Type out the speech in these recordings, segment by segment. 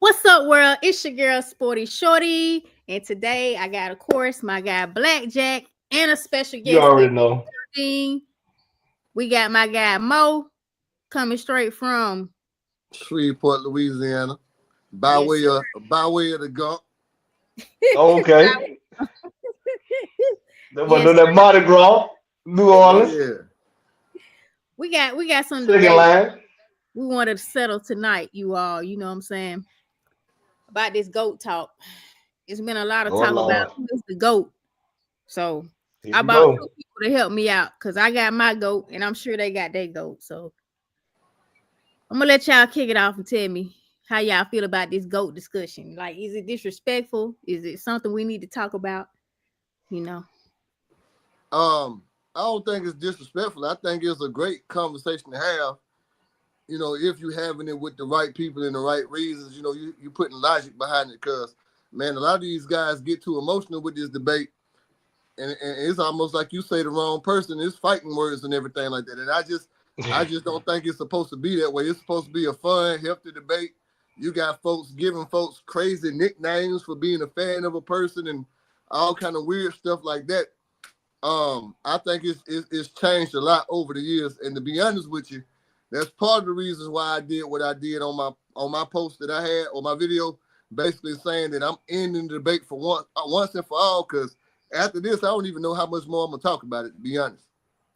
What's up, world? It's your girl, Sporty Shorty. And today I got, of course, my guy, Blackjack, and a special You guest with already know. me. We got my guy, Mo, coming straight from. Shreveport, Louisiana, by Yes, way sir. of by way of the Gulf. Okay. That was Yes, that Mardi Gras, New Oh Orleans, yeah. we got some second debate line. we wanted to settle tonight, you all. You know what I'm saying? About this GOAT talk. It's been a lot of Oh talk about Lord. who is the GOAT. So Here I we brought go. two people to help me out because I got my GOAT and I'm sure they got their GOAT. So I'm gonna let y'all kick it off and tell me how y'all feel about this GOAT discussion. Like, is it disrespectful? Is it something we need to talk about? You know. I don't think it's disrespectful. I think it's a great conversation to have. If you're having it with the right people and the right reasons, you putting logic behind it. Cause man, a lot of these guys get too emotional with this debate, and it's almost like you say the wrong person. It's fighting words and everything like that. And I just don't think it's supposed to be that way. It's supposed to be a fun, healthy debate. You got folks giving folks crazy nicknames for being a fan of a person and all kind of weird stuff like that. I think it's changed a lot over the years. And to be honest with you, that's part of the reasons why I did what I did on my post that I had or my video, basically saying that I'm ending the debate for once and for all. Because after this, I don't even know how much more I'm gonna talk about it. To be honest.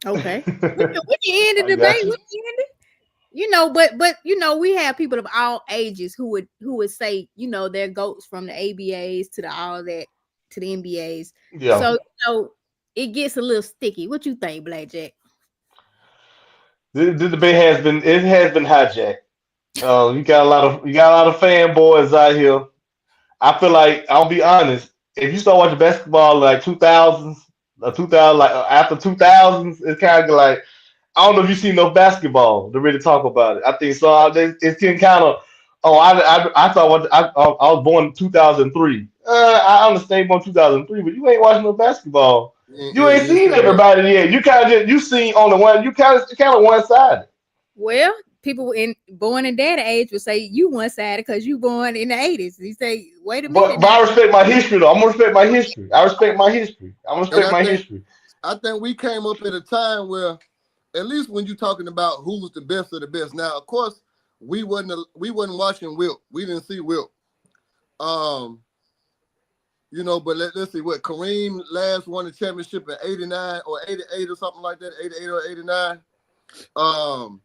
Okay. We can end the I debate. got We you. can end it. But we have people of all ages who would say, they're GOATs from the ABAs to the all that to the NBAs. Yeah. So it gets a little sticky. What you think, Blackjack? The debate has been hijacked. You got a lot of fanboys out here. I feel like I'll be honest. If you start watching basketball like 2000s, 2000 like after 2000s, it's kind of like I don't know if you've seen enough basketball to really talk about it. I think so. It's getting kind of. Oh, I thought I was born in 2003. I understand born 2003, but you ain't watching no basketball. You ain't You ain't seen seen enough. everybody yet. You kind of you seen on the one. You kind of one sided. Well, people born in that age would say you one sided because you born in the 80s. You say, wait a minute But now. I respect my history though. I'm gonna respect my history. I respect my history. I'm gonna And respect my history. I think we came up at a time where, at least when you're talking about who's the best of the best. Now, of course, we wasn't watching Wilt. We didn't see Wilt. Um, but let's see what Kareem last won the championship in '89 or '88 or something like that, '88 or '89. Um,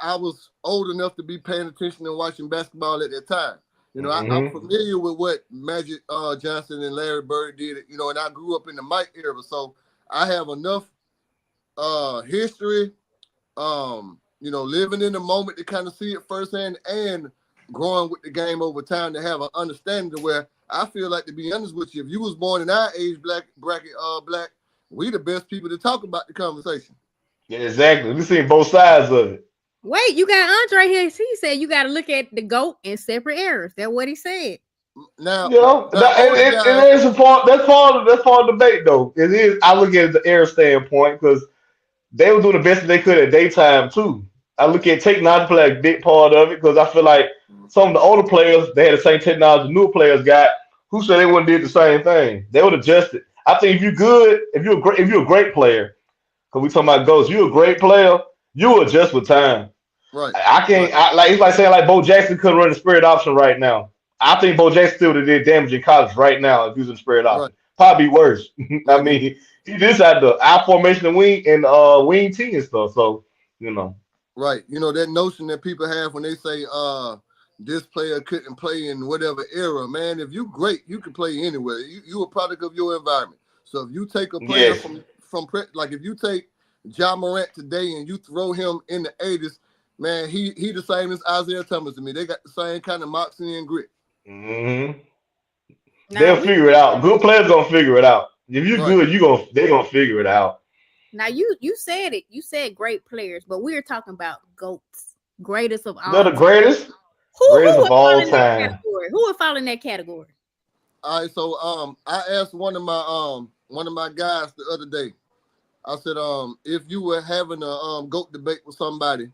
I was old enough to be paying attention and watching basketball at that time. I'm Hmm. familiar with what Magic Johnson and Larry Bird did. And I grew up in the Mike era, so I have enough history, living in the moment to kind of see it firsthand and growing with the game over time to have an understanding to where I feel like, to be honest with you, if you was born in our age bracket, black, we the best people to talk about the conversation. Yeah, exactly. We seen both sides of it. Wait, you got Andre here. He said you got to look at the GOAT in separate eras. That's what he said. Now, You know, now older it guys, is a part. That's part of the debate, though. It is. I look at it the air standpoint because they were doing the best that they could at daytime too. I look at technology play a big part of it because I feel like some of the older players they had the same technology newer players got. Who said they wouldn't did the same thing? They would adjust it. I think if you're good, if you're a great player, because we talking about ghosts, you're a great player, you adjust with time. right, I right, can't. Like it's like saying like Bo Jackson couldn't run the spread option right now. I think Bo Jackson still would have did damage in college right now if he was in the spread right, option. Probably worse. I right. mean, he just had the I formation and wing T and stuff. So you know, Right. That notion that people have when they say this player couldn't play in whatever era, man, if you great, you can play anywhere. You a product of your environment. So if you take a player yes, like if you take John Morant today and you throw him in the 80s, man, he the same as Isaiah Thomas to me. They got the same kind of moxie and grit. hmm Now they'll we figure it out. Good players gonna figure it out. If you're Right. good, they're gonna figure it out. now you said it. You said great players, but we're talking about GOATs, greatest of They're all the time. greatest, Who greatest would of fall all in that time. category? Who would fall in that category? All right, so I asked one of my guys the other day. I said, if you were having a GOAT debate with somebody,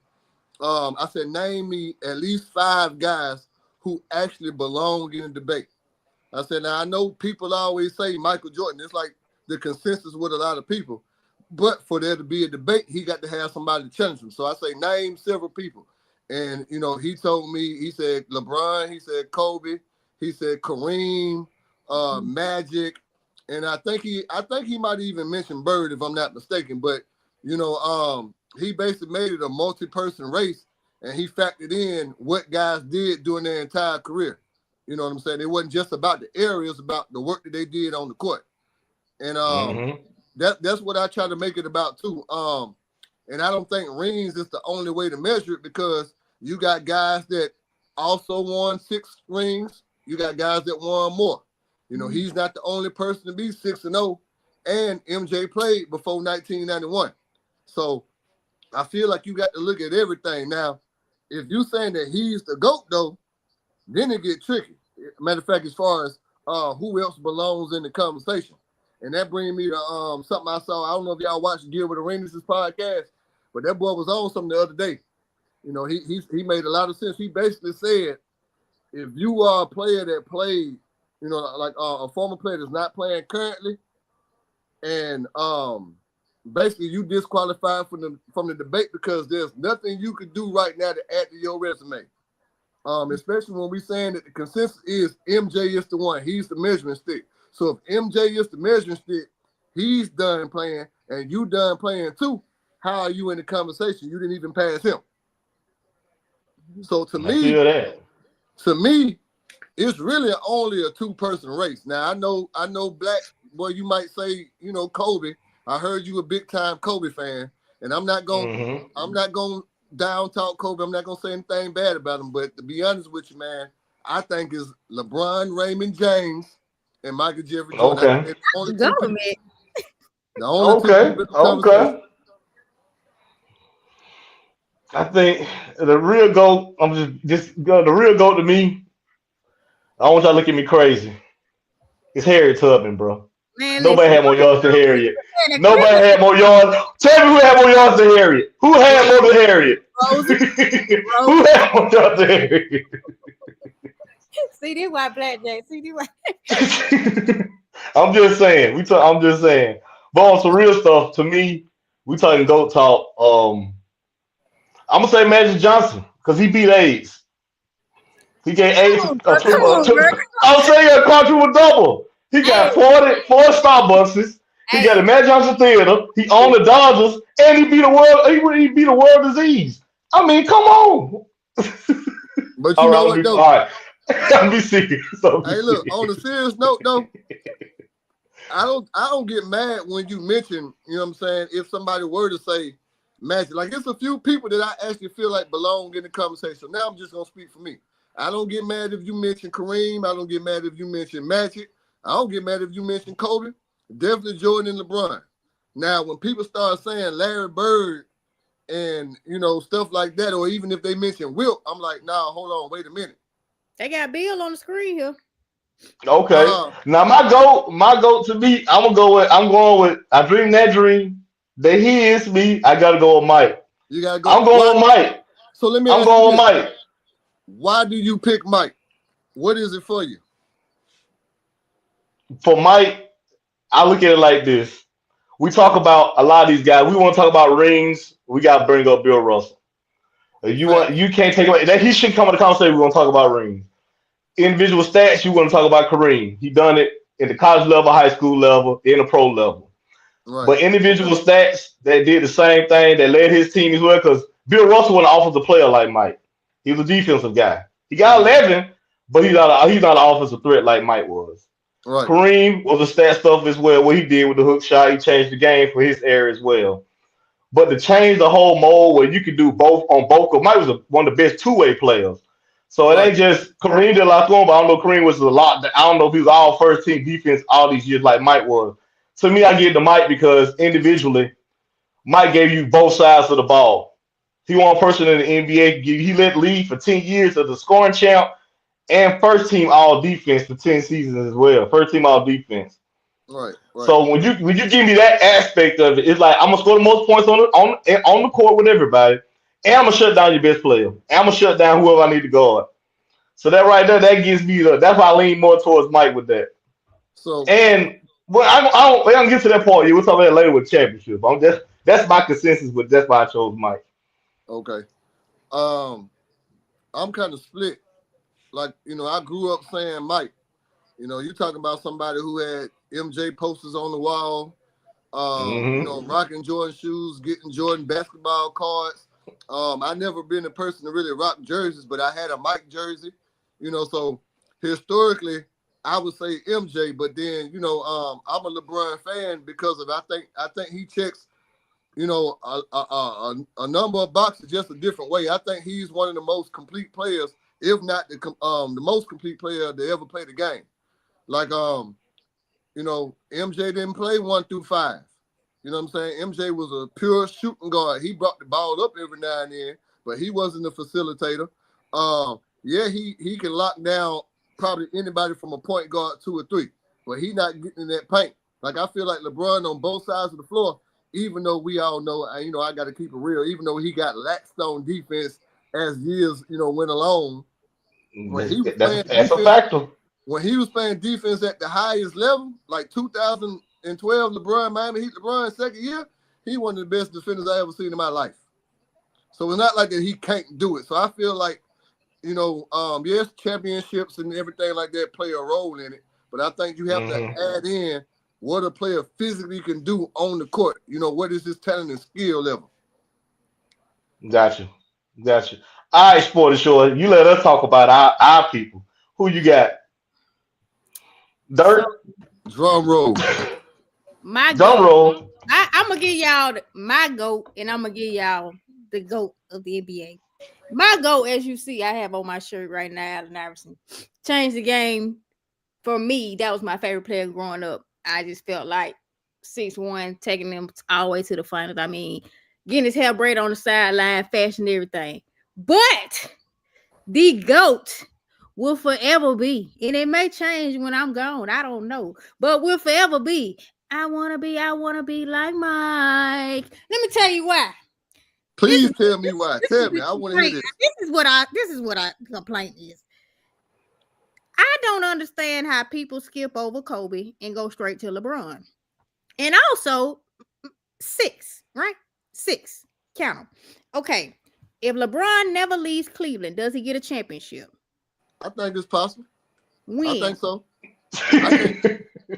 I said, name me at least five guys who actually belong in the debate. I said, now I know people always say Michael Jordan. It's like the consensus with a lot of people. But for there to be a debate, he got to have somebody to challenge him. So I say, name several people. And, he told me, he said LeBron, he said Kobe, he said Kareem, Magic. And I think he might even mention Bird if I'm not mistaken. But, he basically made it a multi-person race and he factored in what guys did during their entire career. You know what I'm saying? It wasn't just about the area, it's about the work that they did on the court. And that's what I try to make it about too. And I don't think rings is the only way to measure it because you got guys that also won 6 rings. You got guys that won more. He's not the only person to be 6-0. And MJ played before 1991. So I feel like you got to look at everything. Now, if you're saying that he's the GOAT though, then it get tricky. Matter of fact, as far as who else belongs in the conversation. And that brings me to something I saw. I don't know if y'all watched Gilbert Arenas' podcast, but that boy was on something the other day. He made a lot of sense. He basically said, if you are a player that played, like a former player that's not playing currently, and basically you disqualified from the debate because there's nothing you could do right now to add to your resume. Especially when we're saying that the consensus is MJ is the one. He's the measuring stick. So if MJ is the measuring stick, he's done playing, and you done playing too. How are you in the conversation? You didn't even pass him. So to me, it's really only a 2-person race. Now I know Black boy, you might say, Kobe. I heard you a big time Kobe fan, and I'm not gonna down talk Kobe. I'm not gonna say anything bad about him. But to be honest with you, man, I think it's LeBron, Raymond James, and Michael Jeffrey Jordan. I think it's the only two people. The only two people in the conversation. I think the real GOAT, the real GOAT to me, I want y'all to look at me crazy. It's Harriet Tubman, bro. Man, Nobody listen. had more yards than Harriet. Nobody had more yards. Tell me who had more yards than Harriet. Who had more than Harriet? Who had more yards than Harriet? See, this why Blackjack. See, this why. I'm just saying. I'm just saying. But on some real stuff, to me, we talking GOAT talk. I'm gonna say Magic Johnson because he beat AIDS. He gave AIDS Come on, bro. I'll say a quadruple double. He got 4 Starbucks. He got a Magic Johnson Theater. He owned the Dodgers, and he beat a world. He beat a world disease. I mean, come on. But you know what, though? All right, I'll be serious. Hey, look. On a serious note, though, I don't get mad when you mention. You know what I'm saying? If somebody were to say Magic, like it's a few people that I actually feel like belong in the conversation. Now I'm just gonna speak for me. I don't get mad if you mention Kareem. I don't get mad if you mention Magic. I don't get mad if you mention Kobe. Definitely Jordan and LeBron. Now, when people start saying Larry Bird and, stuff like that, or even if they mention Wilt, I'm like, nah, hold on, wait a minute. They got Bill on the screen here. Okay. Now my goat to me, I'm going with I dream that dream. That he is me. I gotta go with Mike. You gotta go. I'm going with Mike. So let me I'm going with Mike. Why do you pick Mike? What is it for you? For Mike, I look at it like this. We talk about a lot of these guys. We want to talk about rings. We got to bring up Bill Russell. You can't take away that he should come in the conversation. We're going to talk about rings. Individual stats, you want to talk about Kareem. He done it in the college level, high school level, in the pro level. Right. But individual stats that did the same thing, that led his team as well, because Bill Russell wasn't an offensive player like Mike. He was a defensive guy. He got 11, but he's not an offensive threat like Mike was. Right. Kareem was a stat stuff as well. What he did with the hook shot, he changed the game for his area as well. But to change the whole mold where you could do both on both, because Mike was one of the best two-way players. So it ain't just Kareem did a lot going, but I don't know Kareem was a lot. I don't know if he was all first team defense all these years like Mike was. To me, I give it to Mike because individually, Mike gave you both sides of the ball. He one person in the NBA. He led the league for 10 years as the scoring champ and first team all defense for 10 seasons as well. First team all defense. Right. So when you give me that aspect of it, it's like I'm gonna score the most points on the court with everybody, and I'm gonna shut down your best player, and I'm gonna shut down whoever I need to guard. So that right there, that gives me the. That's why I lean more towards Mike with that. So And well, I don't get to that point. We'll talk about that later with championship. That's my consensus. But that's why I chose Mike. okay, um, I'm kind of split. Like I grew up saying Mike. You talking about somebody who had MJ posters on the wall. Hmm Rocking Jordan shoes, getting Jordan basketball cards. I never been a person to really rock jerseys, but I had a Mike jersey. So historically, I would say MJ, but then I'm a LeBron fan because of I think he checks a number of boxes just a different way. I think he's one of the most complete players, if not the most complete player to ever play the game. Like MJ didn't play 1 through 5. You know what I'm saying? MJ was a pure shooting guard. He brought the ball up every now and then, but he wasn't a facilitator. Yeah, he can lock down probably anybody from a point guard 2 or 3, but he not getting in that paint. Like I feel like LeBron on both sides of the floor, even though we all know, I got to keep it real, even though he got laxed on defense as years, went along, when he was playing That's a defense, factor. when he was playing defense at the highest level, like 2012 Miami Heat LeBron second year, he one of the best defenders I ever seen in my life. So it's not like that he can't do it. So I feel like, yes, championships and everything like that play a role in it, but I think you have to Hmm add in what a player physically can do on the court. What is his talent and skill level? Gotcha. Gotcha. All right, Sporty Shore, you let us talk about our people. Who you got? So Dirt, Drum roll. my drum goat, roll. I'm gonna give y'all my goat, and I'm gonna give y'all the goat of the NBA. My goat, as you see, I have on my shirt right now, Allen Iverson. Changed the game for me. That was my favorite player growing up. I just felt like 6'1", taking them all the way to the finals. I mean, getting his hair braided on the sideline, fashion, everything. But the GOAT will forever be, and it may change when I'm gone. I don't know, but will forever be. I wanna be like Mike. Let me tell you why. This Please is tell me why. this is Tell me. the I want to hear complaint. this. This is what I complaint is. I don't understand how people skip over Kobe and go straight to LeBron. And also 6, right? 6. Count them. Okay. If LeBron never leaves Cleveland, does he get a championship? I think it's possible. I When? think so. I can't.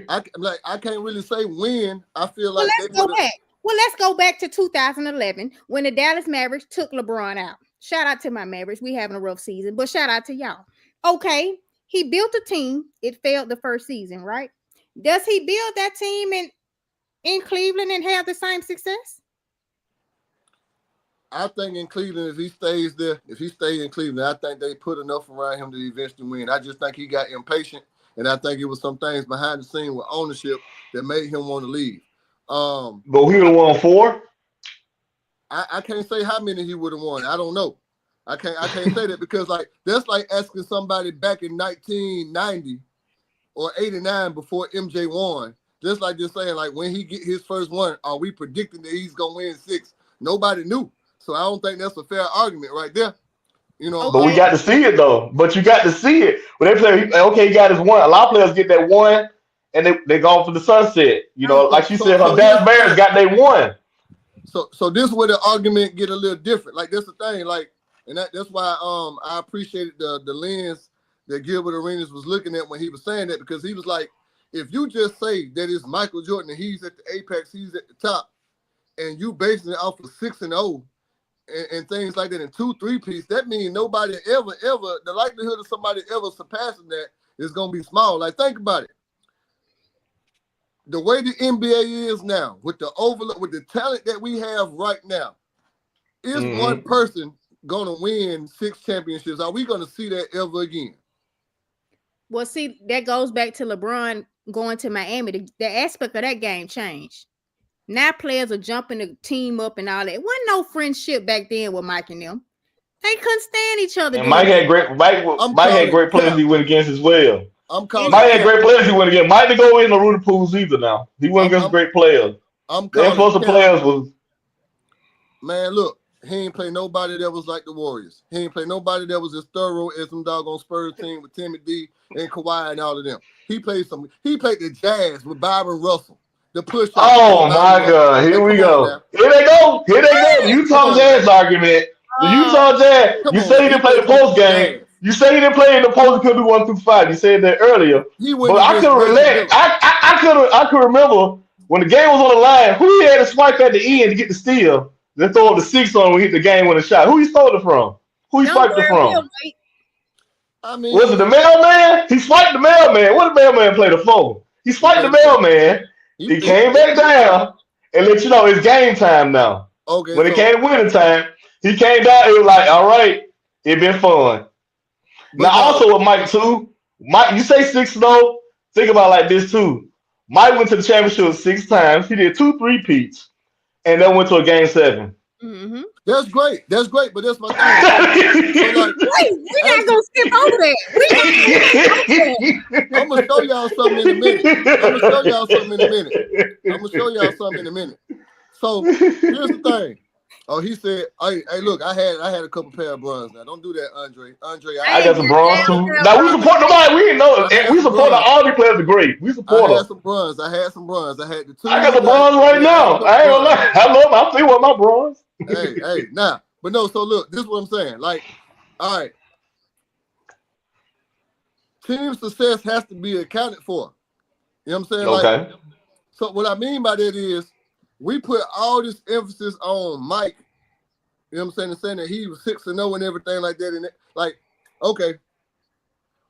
I can't really say when. I feel Well, like they let's go would have. back. Well, let's go back to 2011 when the Dallas Mavericks took LeBron out. Shout out to my Mavericks. We having a rough season, but shout out to y'all. Okay, he built a team. It failed the first season, right? Does he build that team in Cleveland and have the same success? I think in Cleveland, if he stays there, if he stays in Cleveland, I think they put enough around him to eventually win. I just think he got impatient, and I think it was some things behind the scene with ownership that made him want to leave. But he would have won 4. I can't say how many he would have won. I don't know. I can't say that because that's like asking somebody back in 1990 or 89 before MJ won. Just like just saying like when he get his first one, are we predicting that he's gonna win 6? Nobody knew. So I don't think that's a fair argument right there. But we Okay. got to see it though. But you got to see it. When they play, okay, he got his one. A lot of players get that one, and they gone for the sunset. Like So she so said, her so here's Dallas the Bears thing. got they one. So this is where the argument get a little different. Like that's the thing. Like, and that's why I appreciated the lens that Gilbert Arenas was looking at when he was saying that, because he was like, if you just say that it's Michael Jordan and he's at the apex, he's at the top, and you basing it off of 6-0 and things like that in 2-3 piece, that means nobody ever the likelihood of somebody ever surpassing that is gonna be small. Like think about it. The way the NBA is now, with the overload, with the talent that we have right now, is one Hmm person gonna win 6 championships? Are we gonna see that ever again? Well, see, that goes back to LeBron going to Miami. The aspect of that game changed. Now players are jumping the team up and all that. Wasn't no friendship back then with Mike and them. They couldn't stand each other And doing that. I'm Mike had calling great players cap. he went against as well. I'm And calling Mike had cap. great players he went against. Mike didn't go in the Rudy Pools either. Now he went I'm against I'm great players. I'm The calling influence of cap. players was Man, look, He ain't play nobody that was like the Warriors. He ain't play nobody that was as thorough as some doggone Spurs team with Timmy D and Kawhi and all of them. He played the Jazz with Byron Russell, the push out Oh Byron my Russell. God, Hey, here we come on now. go. Here they go. Here they go. The Come Utah on Jazz now. argument. The Oh, Utah Jazz. Come You on now. say he He didn't play the played against post the game. Jazz. You say he didn't play in the post. He could do 1 through 5. You said that earlier. He But went I against could Reggie relate. Miller. I could remember when the game was on the line. Who he had to swipe at the end to get the steal? Then throw up the 6 on when he hit the game winning shot. Who he stole it from? Who he don't swiped it worry, we'll from? wait. I Was it the mean, mailman? He swiped the mailman. What did the mailman play the phone? He he swiped the played the four. mailman. He He came played back the four. down and let you know it's game time now. Okay, When it so came to winning time, he came down. It was like, all right, it been fun. Now, but no, also with Mike too. Mike, you say 6-0. Think about it like this too. Mike went to the championship 6 times. He did 2 3-peats, and then went to a game 7. Mm-hmm. that's great. That's great. But that's my thing. So like, Wait, we're not as gonna skip over that. We're not gonna skip over that. I'm gonna show y'all something in a minute. I'm gonna show y'all something in a minute. I'm gonna show y'all something in a minute. So here's the thing. Oh, he said, hey, look, I had a couple pair of bronze. Now, don't do that, Andre. Andre, I I ain't got got some a bronze damn too. pair of Now we bras. support nobody. We didn't know. I had We some support bronze. all the players are great. We I support had them. some bronze. I had some bronze. I had the I got the twos. bronze right I had a now. couple I ain't gonna bronze. lie. I love. I still want my bronze. Hey, nah. But no, so look, this is what I'm saying. Like, all right, team success has to be accounted for. You know what I'm saying? Like, Okay. so what I mean by that is we put all this emphasis on Mike, you know what I'm saying that he was 6-0 and everything like that. And like, okay,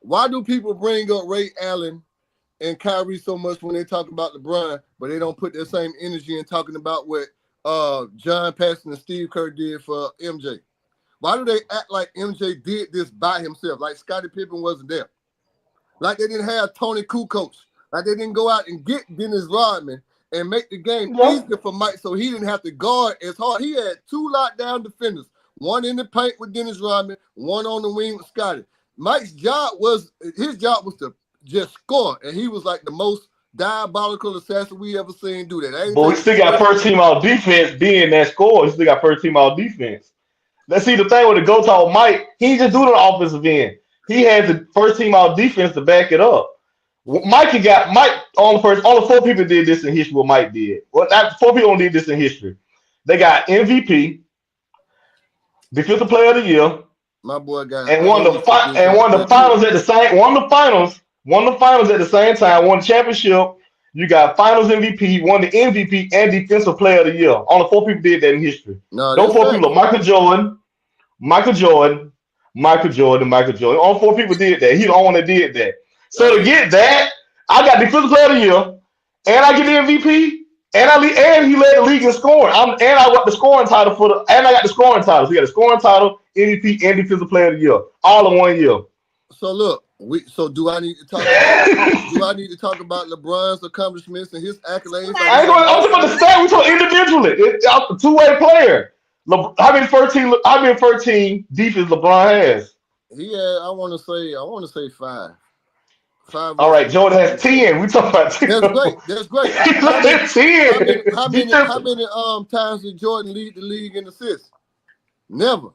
why do people bring up Ray Allen and Kyrie so much when they talk about LeBron, but they don't put their same energy in talking about what John Paxson and Steve Kerr did for MJ? Why do they act like MJ did this by himself? Like Scottie Pippen wasn't there. Like they didn't have Tony Kukoc. Like they didn't go out and get Dennis Rodman and make the game Yep. easier for Mike so he didn't have to guard as hard. He had 2 lockdown defenders, one in the paint with Dennis Rodman, one on the wing with Scottie. Mike's job was to just score, and he was like the most diabolical assassin we ever seen do that. I ain't But we taking still got first team all defense being that score. We still got first team all defense. Let's see the thing with the go tall Mike. He ain't just do it on the offensive end. He has the first team all defense to back it up. Mike. Only 4 people did this in history. What Mike did. Well, 4 people only did this in history. They got MVP, Defensive Player of the Year, my boy got and always the won defensive the player of the year. finals at the same. Won the finals at the same time. Won the championship. You got Finals MVP, won the MVP, and Defensive Player of the Year. Only 4 people did that in history. No, Those that's 4 people are facts. Michael Jordan, Michael Jordan. All 4 people did that. He the only one that did that. So to Hey, get that, I got Defensive Player of the Year, and I get the MVP, and he led the league in scoring. And I got the scoring title and I got the scoring title. So you got the scoring title, MVP, and Defensive Player of the Year, all in 1 year. so look, do I need to talk about LeBron's accomplishments and his accolades like I we ain't going. already I'm talking about the discussed? stat. We talking individually. It's a 2-way player. How many 13? How many 13 defense LeBron has? He had, I want to say 5. 5 All versus right, Jordan has defense. 10. We talking about 10. That's great. That's great. He's How many at 10 how defensive. many times did Jordan lead the league in assists? Never.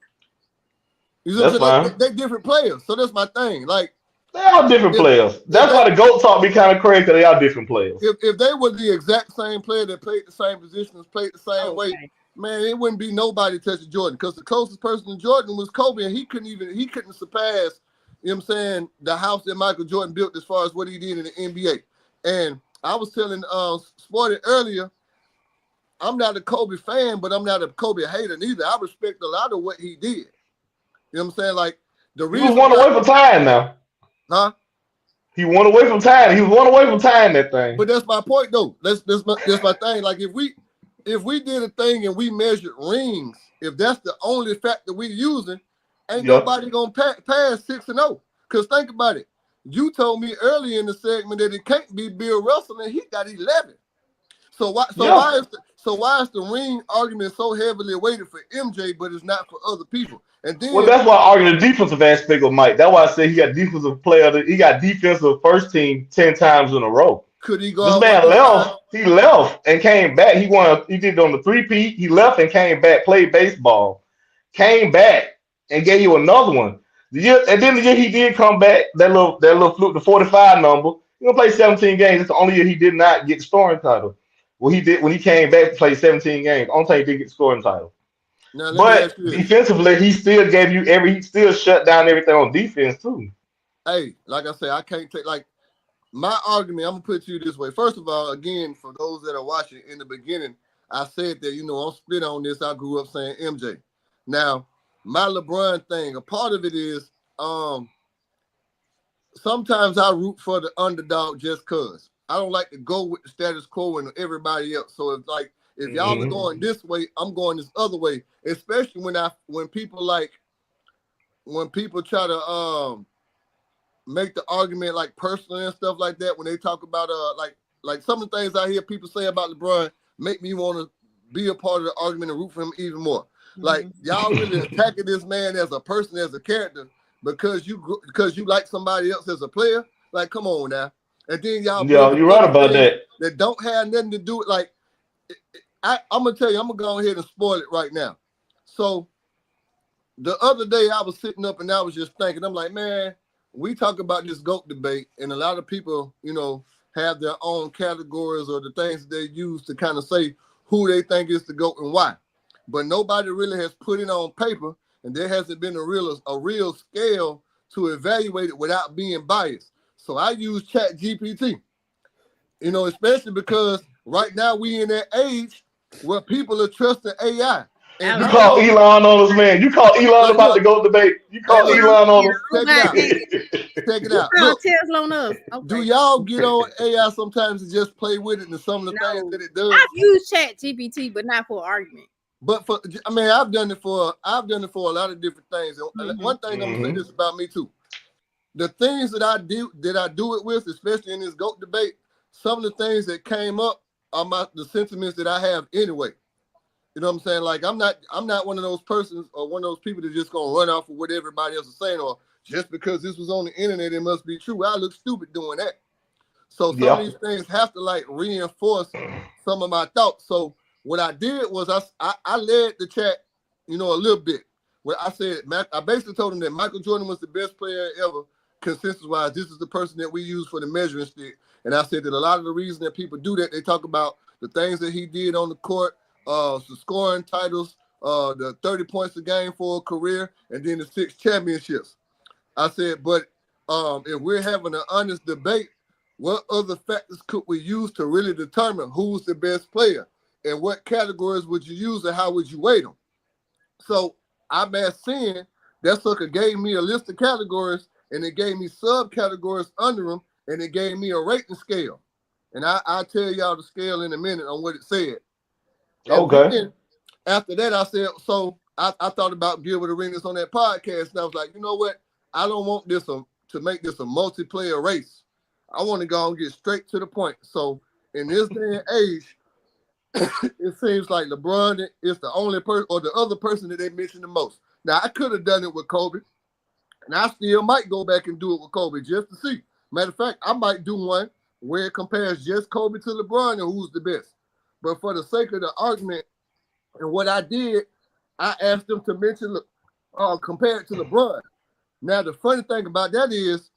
You know what That's I'm saying? fine. They different players. So that's my thing. Like They are different if players. if That's they why the GOAT talk be kind of crazy because they are different players. if they were the exact same player that played the same positions, played the same way, Okay. man, it wouldn't be nobody touching Jordan because the closest person to Jordan was Kobe, and he couldn't surpass, you know what I'm saying, the house that Michael Jordan built as far as what he did in the NBA. And I was telling Sporty earlier, I'm not a Kobe fan, but I'm not a Kobe hater neither. I respect a lot of what he did. You know what I'm saying? Like the He was reason one why, away from time now. huh? He won away from time. He was one away from time, that thing. But that's my point, though. That's my thing. Like if we did a thing and we measured rings, if that's the only factor we using, ain't Yep. nobody gonna pass 6-0. Cause think about it. You told me earlier in the segment that it can't be Bill Russell, and he got 11. So why Yeah. why is the ring argument so heavily weighted for MJ, but it's not for other people? And Well, then that's why I argue the defensive aspect of Mike. That's why I say he got defensive player. He got defensive first team 10 times in a row. could he This guard one man through five? left. He left and came back. He did it on the 3-peat. He left and came back, played baseball, came back and gave you another one. And then the year he did come back, that little fluke, the 45 number, he gonna play 17 games. It's the only year he did not get the scoring title. Well, he did when he came back to play 17 games. Only time he did get the scoring title. Now let me But ask you this. defensively, he still shut down everything on defense too. Hey, like I say, I can't take like my argument. I'm gonna put it to you this way. First of all, again, for those that are watching in the beginning, I said that I'm split on this. I grew up saying MJ. Now, my LeBron thing, a part of it is sometimes I root for the underdog just cause. I don't like to go with the status quo and everybody else. So if y'all are Hmm. going this way, I'm going this other way. Especially when people try to make the argument like personal and stuff like that. When they talk about like some of the things I hear people say about LeBron make me want to be a part of the argument and root for him even more. Like Mhm. y'all really attacking this man as a person, as a character, because you like somebody else as a player. Like, come on now. And then y'all Yeah, bringing you're right other about things that. that don't have nothing to do with like. I'm gonna tell you, I'm gonna go ahead and spoil it right now. So the other day I was sitting up and I was just thinking, I'm like, man, we talk about this GOAT debate, and a lot of people, have their own categories or the things that they use to kind of say who they think is the GOAT and why. But nobody really has put it on paper, and there hasn't been a real scale to evaluate it without being biased. So I use Chat GPT, especially because right now we in that age where people are trusting AI. And I You was I just call know, Elon on us, man. You call Elon like, about the look, GOAT debate. You hey, call yeah, look, Elon yeah, on I was check it about to out. say us. Check it you out. call Look, Tesla on us. do Okay. y'all get on AI sometimes to just play with it and some of the things No. that it I've does? used Chat GPT, but not for argument. But I've done it for a lot of different things. And Hmm. one thing I'm gonna say Hmm. this about me too. The things that I do it with, especially in this GOAT debate, some of the things that came up are the sentiments that I have anyway. You know what I'm saying? Like I'm not one of those persons or one of those people that just gonna run off of what everybody else is saying, or just because this was on the internet, it must be true. I look stupid doing that. So some of Yeah. these things have to like reinforce some of my thoughts. So what I did was I led the chat, a little bit. Where I said I basically told him that Michael Jordan was the best player ever, consensus wise. This is the person that we use for the measuring stick. And I said that a lot of the reason that people do that, they talk about the things that he did on the court, the scoring titles, the 30 points a game for a career, and then the 6 championships. I said, but if we're having an honest debate, what other factors could we use to really determine who's the best player? And what categories would you use and how would you weight them? So I'm at seeing that sucker gave me a list of categories and it gave me subcategories under them and it gave me a rating scale. And I'll tell y'all the scale in a minute on what it said. And Okay. then after that, I said, so I thought about Gilbert Arenas on that podcast, and I was like, you know what? I don't want this to make this a multiplayer race. I want to go and get straight to the point. So in this day and age, it seems like LeBron is the only person or the other person that they mention the most. Now I could have done it with Kobe, and I still might go back and do it with Kobe just to see. Matter of fact, I might do one where it compares just Kobe to LeBron and who's the best. But for the sake of the argument, and what I did, I asked them to mention compare it to LeBron. Now the funny thing about that is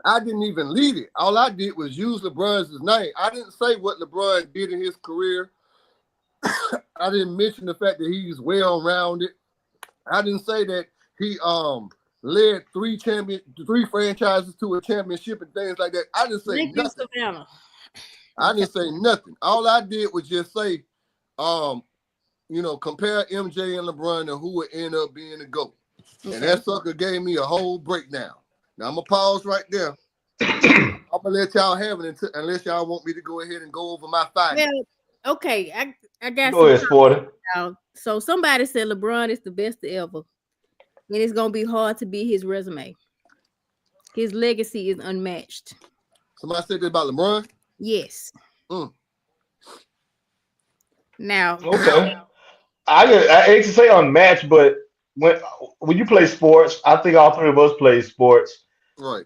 I didn't even lead it. All I did was use LeBron's name. I didn't say what LeBron did in his career. I didn't mention the fact that he's well rounded. I didn't say that he led three franchises to a championship and things like that. I didn't say Thank you, nothing. Savannah. I Okay. didn't say nothing. All I did was just say, um, compare MJ and LeBron and who would end up being the GOAT. And Okay. that sucker gave me a whole breakdown. Now I'm gonna pause right there. I'm gonna let y'all have it unless y'all want me to go ahead and go over my findings. Well, okay. I got Go some ahead, Sporty. out. So somebody said LeBron is the best ever, and it's gonna be hard to beat his resume. His legacy is unmatched. Somebody said that about LeBron. Yes. Mm. Now, Okay. I hate to say unmatched, but when when you play sports, I think all three of us play sports. Right.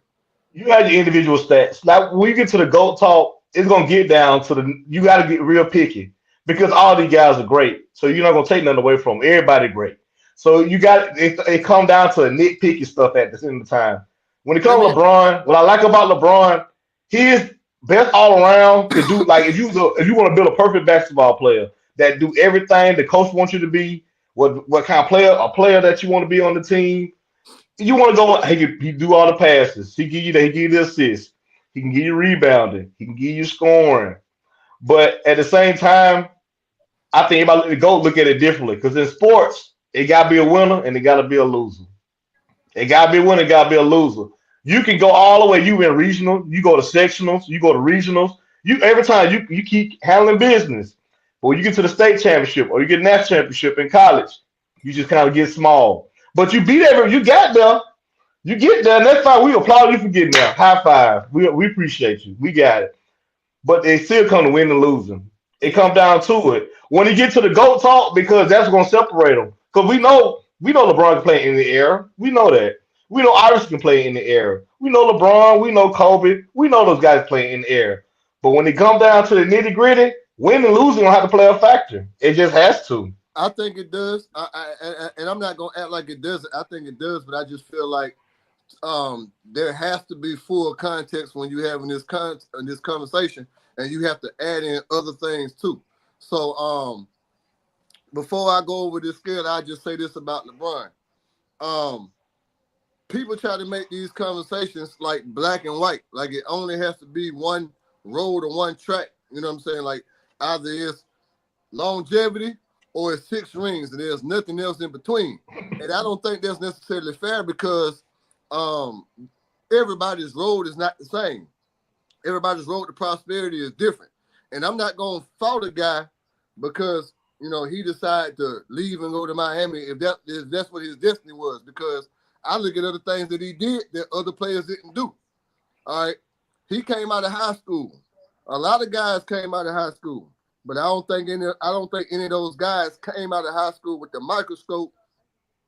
You have your individual stats. Like when you get to the GOAT talk, it's gonna get down to you gotta get real picky because all these guys are great. So you're not gonna take nothing away from 'em. Everybody great. So you got it come down to nitpicky stuff at the end of the time. When it Let comes me to LeBron, what I like about LeBron, he is best all around to do like if you want to build a perfect basketball player that do everything the coach wants you to be, what kind of player that you want to be on the team. You want to go, he do all the passes. He give you the assists. He can give you rebounding. He can give you scoring. But at the same time, I think about the go look at it differently because in sports, it gotta be a winner and it gotta be a loser. It gotta be a winner, it gotta be a loser. You can go all the way. You in regional, you go to sectionals, you go to regionals. You every time you keep handling business. But when you get to the state championship or you get national championship in college, you just kind of get small. But you beat every you got there. You get there, and that's fine. We applaud you for getting there. High five. We appreciate you. We got it. But they still come to win and losing. It comes down to it. When you get to the GOAT talk, because that's going to separate them. Because we know LeBron can play in the air. We know that. We know Iris can play in the air. We know LeBron. We know Kobe. We know those guys play in the air. But when it comes down to the nitty gritty, win and losing don't have to play a factor. It just has to. I think it does. And I'm not gonna act like it doesn't. I think it does, but I just feel like there has to be full context when you having this conversation, and you have to add in other things too. So before I go over this scale, I just say this about LeBron. People try to make these conversations like black and white, like it only has to be one road or one track. You know what I'm saying? Like either it's longevity or it's 6 rings, and there's nothing else in between. And I don't think that's necessarily fair because everybody's road is not the same. Everybody's road to prosperity is different. And I'm not going to fault a guy because, he decided to leave and go to Miami if that's what his destiny was, because I look at other things that he did that other players didn't do. All right. He came out of high school. A lot of guys came out of high school, but I don't think any of those guys came out of high school with the microscope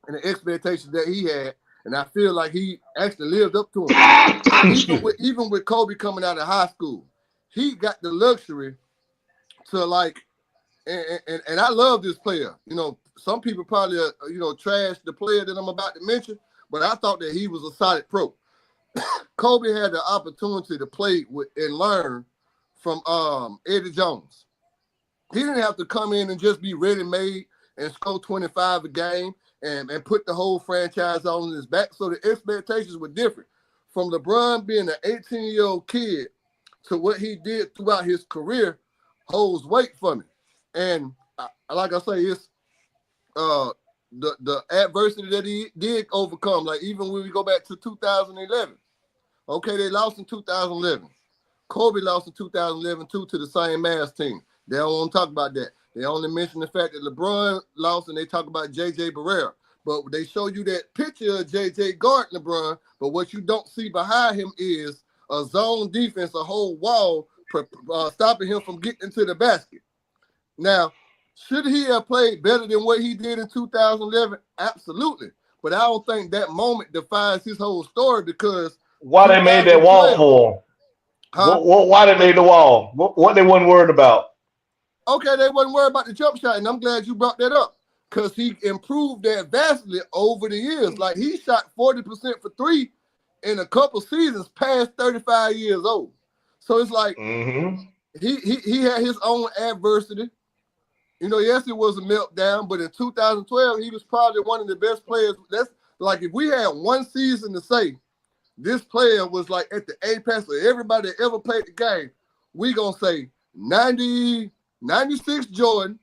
and the expectations that he had. And I feel like he actually lived up to them. Even with Kobe coming out of high school, he got the luxury to and I love this player. Some people probably trash the player that I'm about to mention, but I thought that he was a solid pro. Kobe had the opportunity to play with and learn from Eddie Jones. He didn't have to come in and just be ready-made and score 25 a game and put the whole franchise on his back. So the expectations were different. From LeBron being an 18-year-old kid to what he did throughout his career holds weight for me. And like I say, it's the adversity that he did overcome. Like even when we go back to 2011, okay, they lost in 2011. Kobe lost in 2011 too to the same Mavs team. They don't want to talk about that. They only mention the fact that LeBron lost and they talk about J.J. Barrera. But they show you that picture of J.J. guarding LeBron, but what you don't see behind him is a zone defense, a whole wall stopping him from getting into the basket. Now, should he have played better than what he did in 2011? Absolutely. But I don't think that moment defines his whole story because Why they made that wall 2012, for him? huh? Why they made the wall? What they wasn't worried about? Okay, they wasn't worried about the jump shot, and I'm glad you brought that up because he improved that vastly over the years. Like he shot 40% for 3 in a couple seasons past 35 years old. So it's like he had his own adversity. Yes, it was a meltdown, but in 2012, he was probably one of the best players. That's like if we had one season to say this player was like at the apex of everybody that ever played the game, we gonna say 96 Jordan,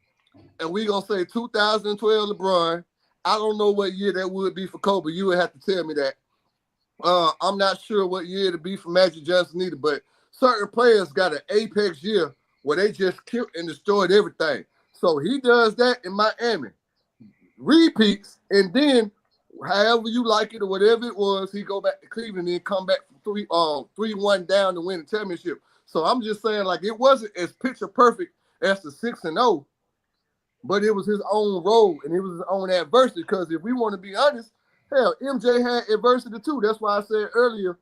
and we gonna say 2012 LeBron. I don't know what year that would be for Kobe. You would have to tell me that. I'm not sure what year it'd be for Magic Johnson either, but certain players got an apex year where they just killed and destroyed everything. So he does that in Miami, repeats, and then however you like it or whatever it was, he go back to Cleveland and then come back from 3-1 down to win the championship. So I'm just saying, like, it wasn't as picture perfect as the 6-0, but it was his own role and it was his own adversity. Because if we want to be honest, hell, MJ had adversity too. That's why I said earlier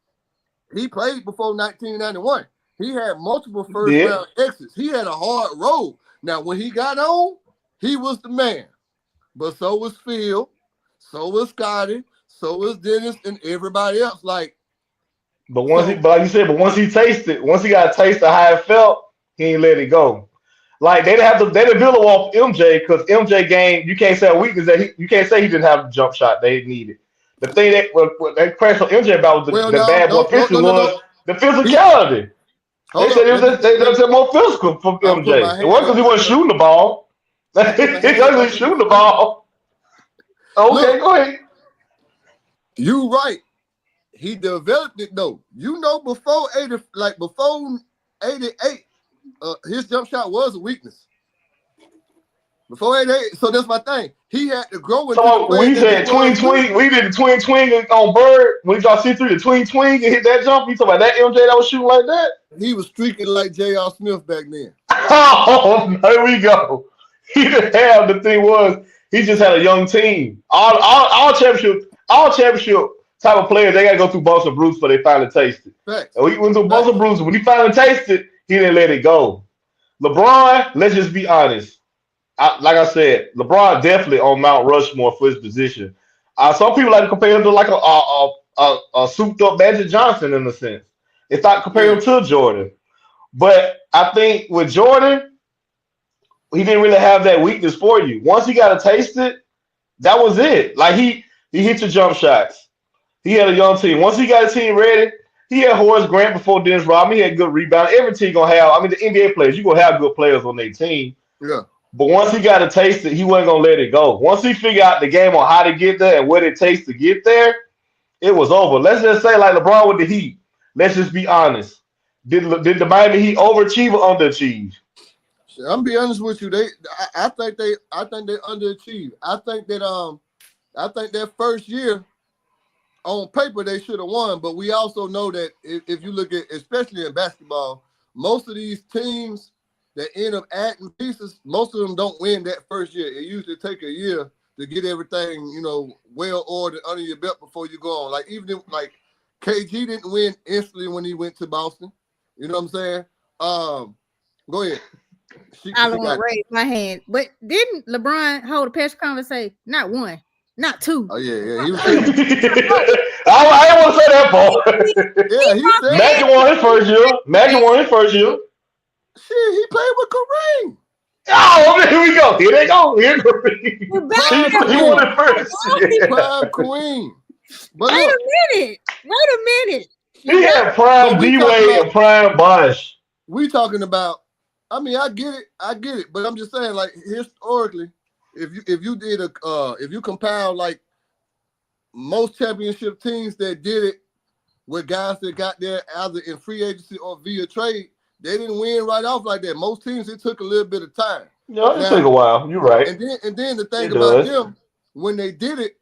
he played before 1991. He had multiple first round exits. He had a hard road. Now, when he got on, he was the man. But so was Phil. So was Scotty. So was Dennis and everybody else. Like, But so, but like you said, but once he got a taste of how it felt, he ain't let it go. Like they didn't build a wall for MJ because MJ game, you can't say a weakness you can't say he didn't have the jump shot they needed. The thing that what they crashed on MJ about was well, the now, bad boy picture no. was the He, physicality. They hold said up. they said more physical from I'll put my MJ. It hand wasn't because he up. wasn't shooting the ball. I'll put my He hand wasn't back in the shooting the street. ball. Okay, Look, go ahead. you right. He developed it though. You know, before 88, his jump shot was a weakness. Before 88, so that's my thing. He had to grow into the So when player he that he said was tween too. tween, we did the tween tween on Bird when he got C3 the tween tween and hit that jump. You talking about that MJ that was shooting like that? He was streaking like J.R. Smith back then. Oh, here we go. He didn't have the thing was he just had a young team. All championship type of players they gotta go through bumps and bruises before they finally taste it. Facts. And he went through bumps and Facts. bruises. When he finally tasted, he didn't let it go. LeBron, let's just be honest. Like I said, LeBron definitely on Mount Rushmore for his position. Some people like to compare him to like a souped up Magic Johnson in a sense. It's not comparing Yeah. him to Jordan. But I think with Jordan, he didn't really have that weakness for you. Once he got to taste it, that was it. Like he hit your jump shots. He had a young team. Once he got his team ready, he had Horace Grant before Dennis Rodman. He had good rebound. Every team gonna have. I mean, the NBA players, you gonna have good players on their team. Yeah. But once he got to taste it, he wasn't gonna let it go. Once he figured out the game on how to get there and what it takes to get there, it was over. Let's just say like LeBron with the Heat. Let's just be honest. Did the Miami Heat overachieve or underachieve? I'm be honest with you. I think they underachieved. I think that first year on paper they should have won, but we also know that if you look at, especially in basketball, most of these teams that end up adding pieces, most of them don't win that first year. It usually take a year to get everything, well ordered under your belt before you go on. Like even if, like KG didn't win instantly when he went to Boston. You know what I'm saying? Go ahead. I She don't want got to it. raise my hand, but didn't LeBron hold a press conference and say not one, not two? Oh yeah. He was saying, I didn't want to say that part. yeah, he said Magic that. won his first year. Magic won his first year. Shit, he played with Kareem. Oh, here we go. Here they go. Here We're back Prime there. he won Kareem. it first. Yeah. Prime Kareem. But Wait look, a minute. Wait a minute. He had but prime we D talking Wade about and prime Bosh. I mean, I get it, but I'm just saying, like, historically, if you compile like most championship teams that did it with guys that got there either in free agency or via trade, they didn't win right off like that. Most teams, it took a little bit of time. No, it took Now, a while. You're right. and then the thing It about does. them, when they did it,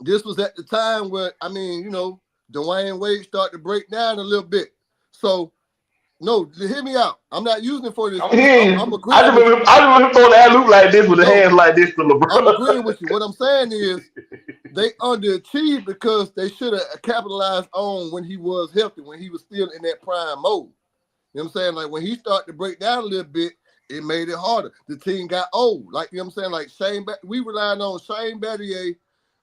this was at the time where, Dwayne Wade started to break down a little bit. So, no, hear me out. I'm not using it for this. I'm hearing I'm you. I agreeing just with you. remember, I just remember throwing that loop like this with the No, hands like this to I'm LeBron. agreeing with you. What I'm saying is they underachieved because they should have capitalized on when he was healthy, when he was still in that prime mode. You know what I'm saying? Like when he started to break down a little bit, it made it harder. The team got old. Like, you know what I'm saying? Like we relied on Shane Battier,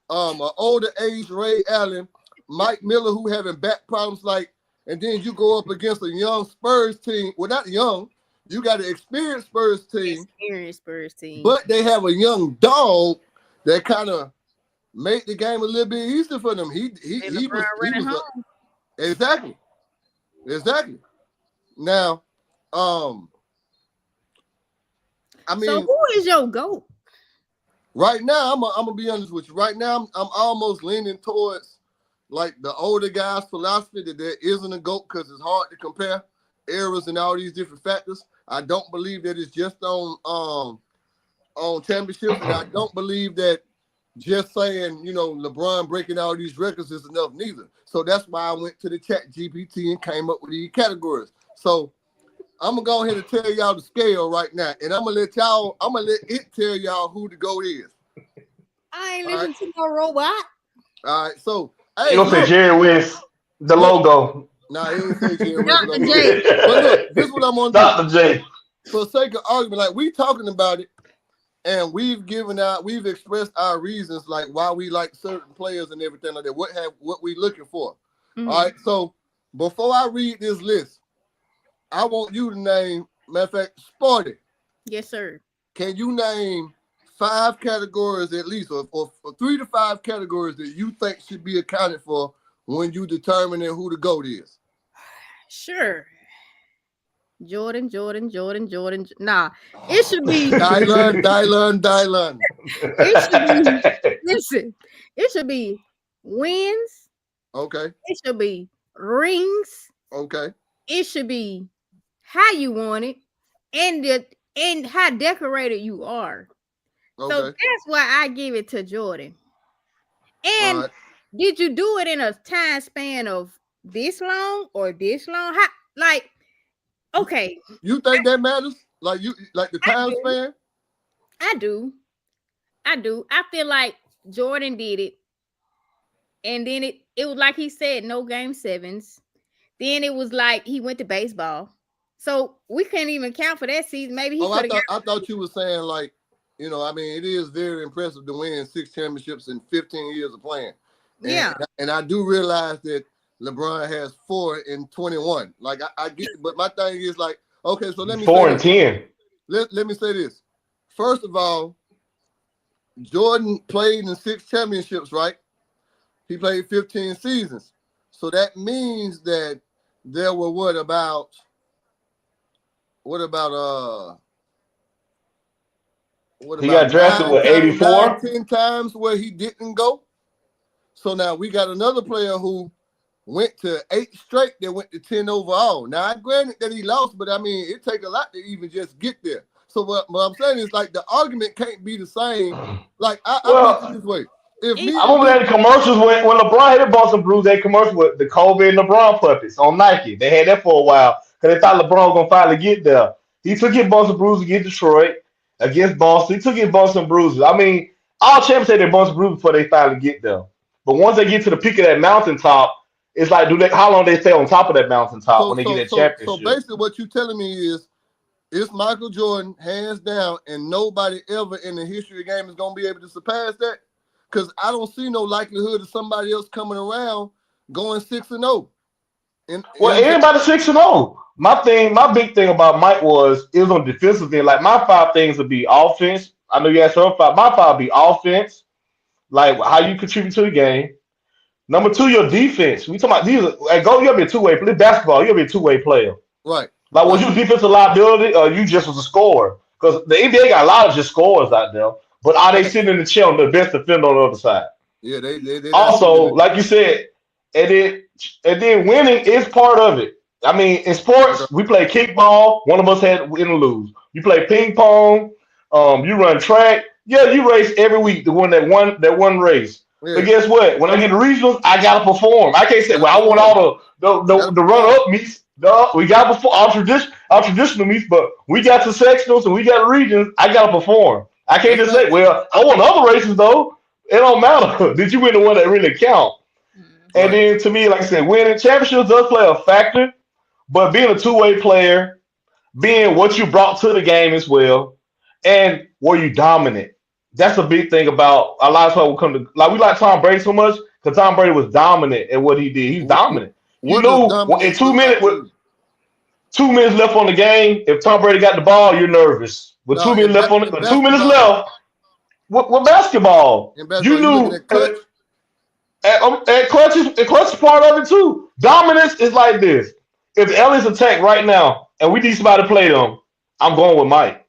an older age Ray Allen, Mike Miller, who having back problems, and then you go up against a young Spurs team. Well, not young. You got an experienced Spurs team, Experienced Spurs team. but they have a young dog that kind of made the game a little bit easier for them. He LeBron running was home. exactly. Now, I mean, So who is your GOAT? right now, I'm gonna be honest with you. Right now, I'm almost leaning towards like the older guys' philosophy that there isn't a GOAT because it's hard to compare eras and all these different factors. I don't believe that it's just on championships, and I don't believe that just saying, LeBron breaking all these records is enough neither. So that's why I went to the chat GPT and came up with these categories. So I'm gonna go ahead and tell y'all the scale right now, and I'm gonna let it tell y'all who the GOAT is. I ain't All right. listening to no robot. All right, so You hey, gonna say look, Jerry West, the look. logo. Nah, he didn't say Jerry West. Dr. J. But look, this is what I'm gonna do. Dr. J. For the sake of argument, like we talking about it, and we've expressed our reasons like why we like certain players and everything like that. What we looking for. All right. So before I read this list, I want you to name, matter of fact, Sporty. Yes, sir. Can you name 5 categories at least, or 3 to 5 categories that you think should be accounted for when you determining who the GOAT is? Sure. Jordan. Nah, it should be. Dylan. It should be. Listen, it should be wins. Okay. It should be rings. Okay. It should be how you want it, and how decorated you are. So Okay. that's why I give it to Jordan. All And right. did you do it in a time span of this long or this long? How, like, okay, You think that matters? Like the I time do. span? I do. I do. I feel like Jordan did it. And then it was like he said, no game sevens. Then it was like he went to baseball. So we can't even count for that season. Maybe he Oh, could have got. I thought you were saying like, I mean, it is very impressive to win 6 championships in 15 years of playing. Yeah. And I do realize that LeBron has 4 in 21. Like I get it, but my thing is like, okay, so let me 4 say and this. 10. Let me say this. First of all, Jordan played in 6 championships, right? He played 15 seasons. So that means that there were what about 'Got drafted with 84. 10 times where he didn't go? So now we got another player who went to 8 straight that went to 10 overall. Now, I granted that he lost, but I mean, it take a lot to even just get there. So what I'm saying is like the argument can't be the same. Like I put it this way. If me I and remember you, they had the commercials when LeBron had the Boston Blues. They had commercials with the Kobe and LeBron puppets on Nike. They had that for a while because they thought LeBron was gonna finally get there. He took his Boston Bruises against Detroit, against Boston. He took his Boston Bruises. I mean, all champions say they're Boston Bruises before they finally get there. But once they get to the peak of that mountaintop, it's like, how long they stay on top of that mountaintop when they get that so championship? basically what you telling me is it's Michael Jordan, hands down, and nobody ever in the history of the game is gonna be able to surpass that. Because I don't see no likelihood of somebody else coming around going 6-0. Well, everybody 6-0. My big thing about Mike was it was on the defensive end. Like my 5 things would be offense. I know you asked her 5. My 5 would be offense, like how you contribute to the game. Number 2, your defense. We talking about these. At go, you gotta be a 2-way player. Basketball, you gotta be a 2-way player. Right. Like, was you defensive liability or you just was a scorer? Because the NBA got a lot of just scorers out there. But are they sitting in the chair on the best defender on the other side? Yeah, they Also, like you said, and then winning is part of it. I mean, in okay. sports, we play kickball. One of us had win or lose. You play ping pong. You run track. Yeah, you race every week to win that one race. But Yeah, guess what? When I get to regionals, I gotta perform. I can't say, gotta well, I want perform. all the Gotta run perform. up meets. No, we got before our traditional meets, but we got the sectionals and we got regions. I gotta perform. I can't That's just say, facts. well, I won other races though. It don't matter. Did you win the one that really count? And Right. then to me, like I said, winning championships does play a factor, but being a 2-way player, being what you brought to the game as well, and were you dominant? That's a big thing about a lot of people come to like we like Tom Brady so much because Tom Brady was dominant at what he did. He's dominant. You What does knew in dominance two look like minutes to with you? 2 minutes left on the game, if Tom Brady got the ball, you're nervous. With Now, 2 minutes left on it, in with 2 minutes basketball, left, with basketball, you you looking knew at clutch. and clutch is part of it too. Dominance is like this. If the Elliots attack right now and we need somebody to play them, I'm going with Mike.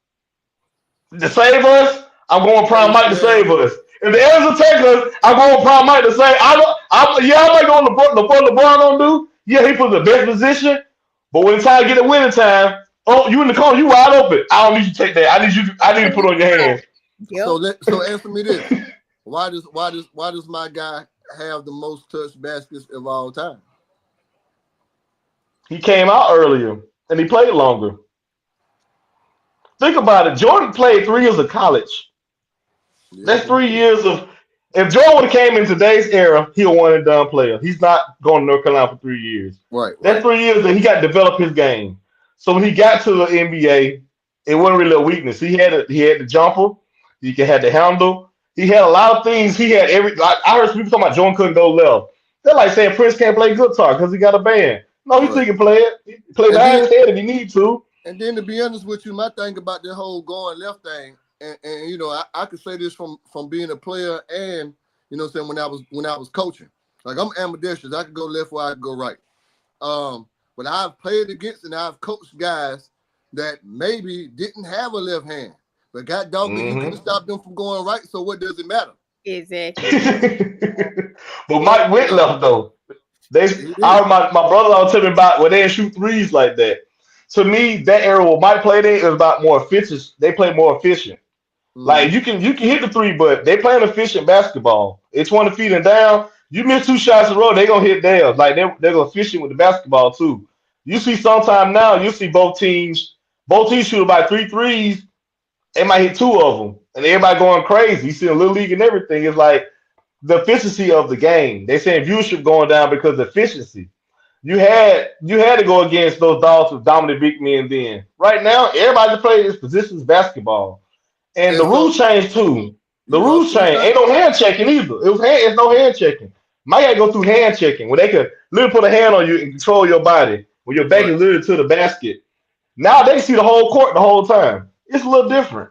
To save us, I'm going Prime Mike to Yeah, save us. If the Elliots attack us, I'm going Prime Mike to save. I might go on LeBron don't do. Yeah, he put the best position, but when it's time to get a winning time, oh, you in the corner, you wide open. I don't need you to take that. I need to put on your hands. So Yep. so answer me this: why does my guy have the most touched baskets of all time? He came out earlier and he played longer. Think about it. Jordan played 3 years of college. Yeah, That's 3 years of. If Jordan would have came in today's era, he a one and done player. He's not going to North Carolina for 3 years. That's right. 3 years that he got to develop his game. So when he got to the NBA, it wasn't really a weakness. He had the jumper. He can have the handle. He had a lot of things. He had every. Like, I heard people talking about Jordan couldn't go left. They're like saying Prince can't play guitar because he got a band. No, he Right. still can play it. He can play And behind then his head if he need to. and then to be honest with you, my thing about the whole going left thing, and you know, I could say this from being a player and you know what I'm saying when I was coaching. Like I'm ambidextrous. I could go left or I could go right. But I've played against and I've coached guys that maybe didn't have a left hand. But God dog it, you couldn't Hmm stop them from going right. So what does it matter? Exactly. But But Mike went left though. They, he I did. heard my brother was telling me about when they shoot threes like that. To me, that era where Mike played in is about more efficient. They play more efficient. Like Mm-hmm. you can hit the three, but they playing efficient basketball. It's 20 feet and down. You miss two shots in a row, they gonna hit theirs. Like they're efficient with the basketball too. You see sometime now, you see both teams shoot about three threes. They might hit two of them, and everybody going crazy. You see a little league and everything. It's like the efficiency of the game. They saying viewership going down because of efficiency. You had to go against those dogs with dominant big men then. Right now, everybody plays this positions basketball. And the And rules so changed too. The you rules changed. understand? Ain't no hand checking either. It's no hand checking. Might gotta go through hand checking where they could literally put a hand on you and control your body when your back Right, is literally to the basket. Now they can see the whole court the whole time. It's a little different.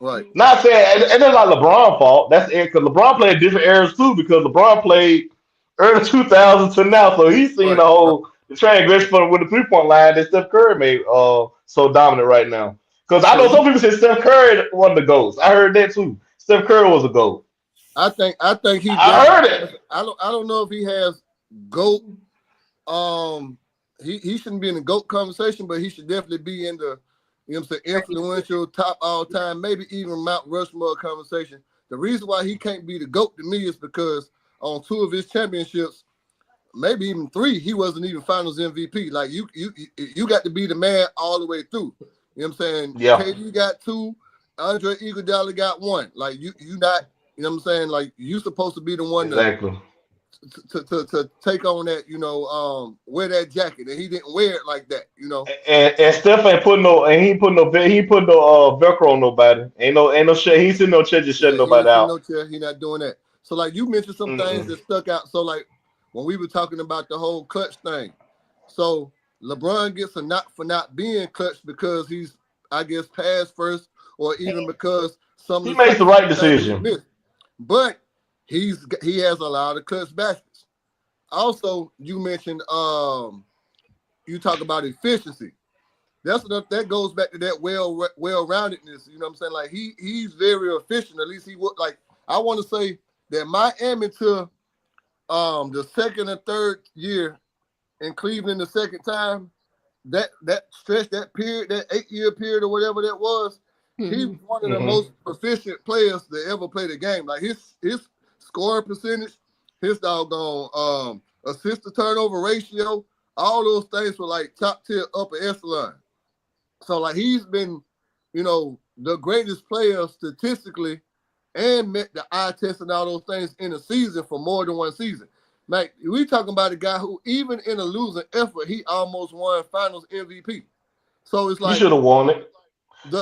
right. Not saying, and that's not LeBron's fault. That's because LeBron played different eras too. Because LeBron played early 2000s to now, so he's seen Right, the right. whole the transgression with the 3 point line that Steph Curry made so dominant right now. Because I So know you some people say Steph Curry one of the goats. I heard that too. Steph Curry was a goat. I think he I definitely heard has, it. I don't know if he has GOAT. He shouldn't be in the GOAT conversation, but he should definitely be in the you know what I'm saying influential top all time, maybe even Mount Rushmore conversation. The reason why he can't be the GOAT to me is because on two of his championships, maybe even three, he wasn't even finals MVP. Like you got to be the man all the way through. You know what I'm saying? Yeah, KD got two, Andre Iguodala got one. Like you not, you know what I'm saying? Like you supposed to be the one exactly. to take on that, wear that jacket, and he didn't wear it like that, And Steph ain't putting no, and he ain't putting no, he ain't putting no Velcro on nobody. Ain't no shit. He ain't sitting no chair just shutting Yeah, he nobody ain't sitting no out. chair. He not doing that. So like you mentioned some things Mm-mm. that stuck out. So like when we were talking about the whole clutch thing, so LeBron gets a knock for not being clutch because he's, I guess, pass first, or even because some He of the makes the shots right sometimes he decision. missed. But he has a lot of clutch baskets. Also, you mentioned you talk about efficiency. That goes back to that well roundedness. You know what I'm saying? Like he's very efficient. At least he would like. I want to say that Miami to the second and third year in Cleveland the second time, that stretch, that period, that 8 year period or whatever that was, he Mhm. was one of the Hmm most proficient players to ever play the game. Like his scoring percentage, his doggone assist to turnover ratio, all those things were like top tier upper echelon. So like he's been, the greatest player statistically and met the eye test and all those things in a season for more than one season. Like we talking about a guy who even in a losing effort, he almost won finals MVP. So it's He like should have won it.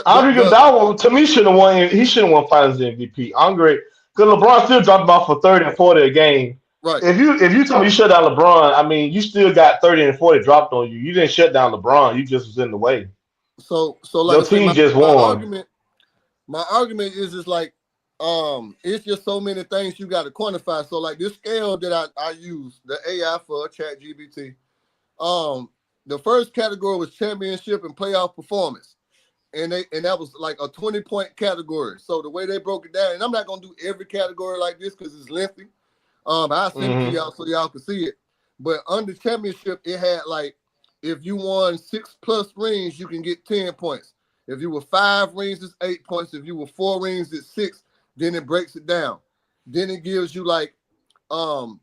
Andre the Iguodala to me should have won. He should have won Finals MVP. Andre, because LeBron still dropped off for 30 and 40 a game. right. If you tell me you shut down LeBron, I mean you still got 30 and 40 dropped on you. You didn't shut down LeBron. You just was in the way. So like Your I say, team my, just my won. argument, my argument is just like it's just so many things you got to quantify. So like this scale that I use, the AI for Chat GBT, the first category was championship and playoff performance. And that was like a 20-point category. So the way they broke it down, and I'm not gonna do every category like this because it's lengthy. I'll send it to Hmm y'all so y'all can see it. But under championship, it had like if you won 6+ rings, you can get 10 points. If you were 5 rings, it's 8 points. If you were 4 rings, it's 6. Then it breaks it down. Then it gives you like um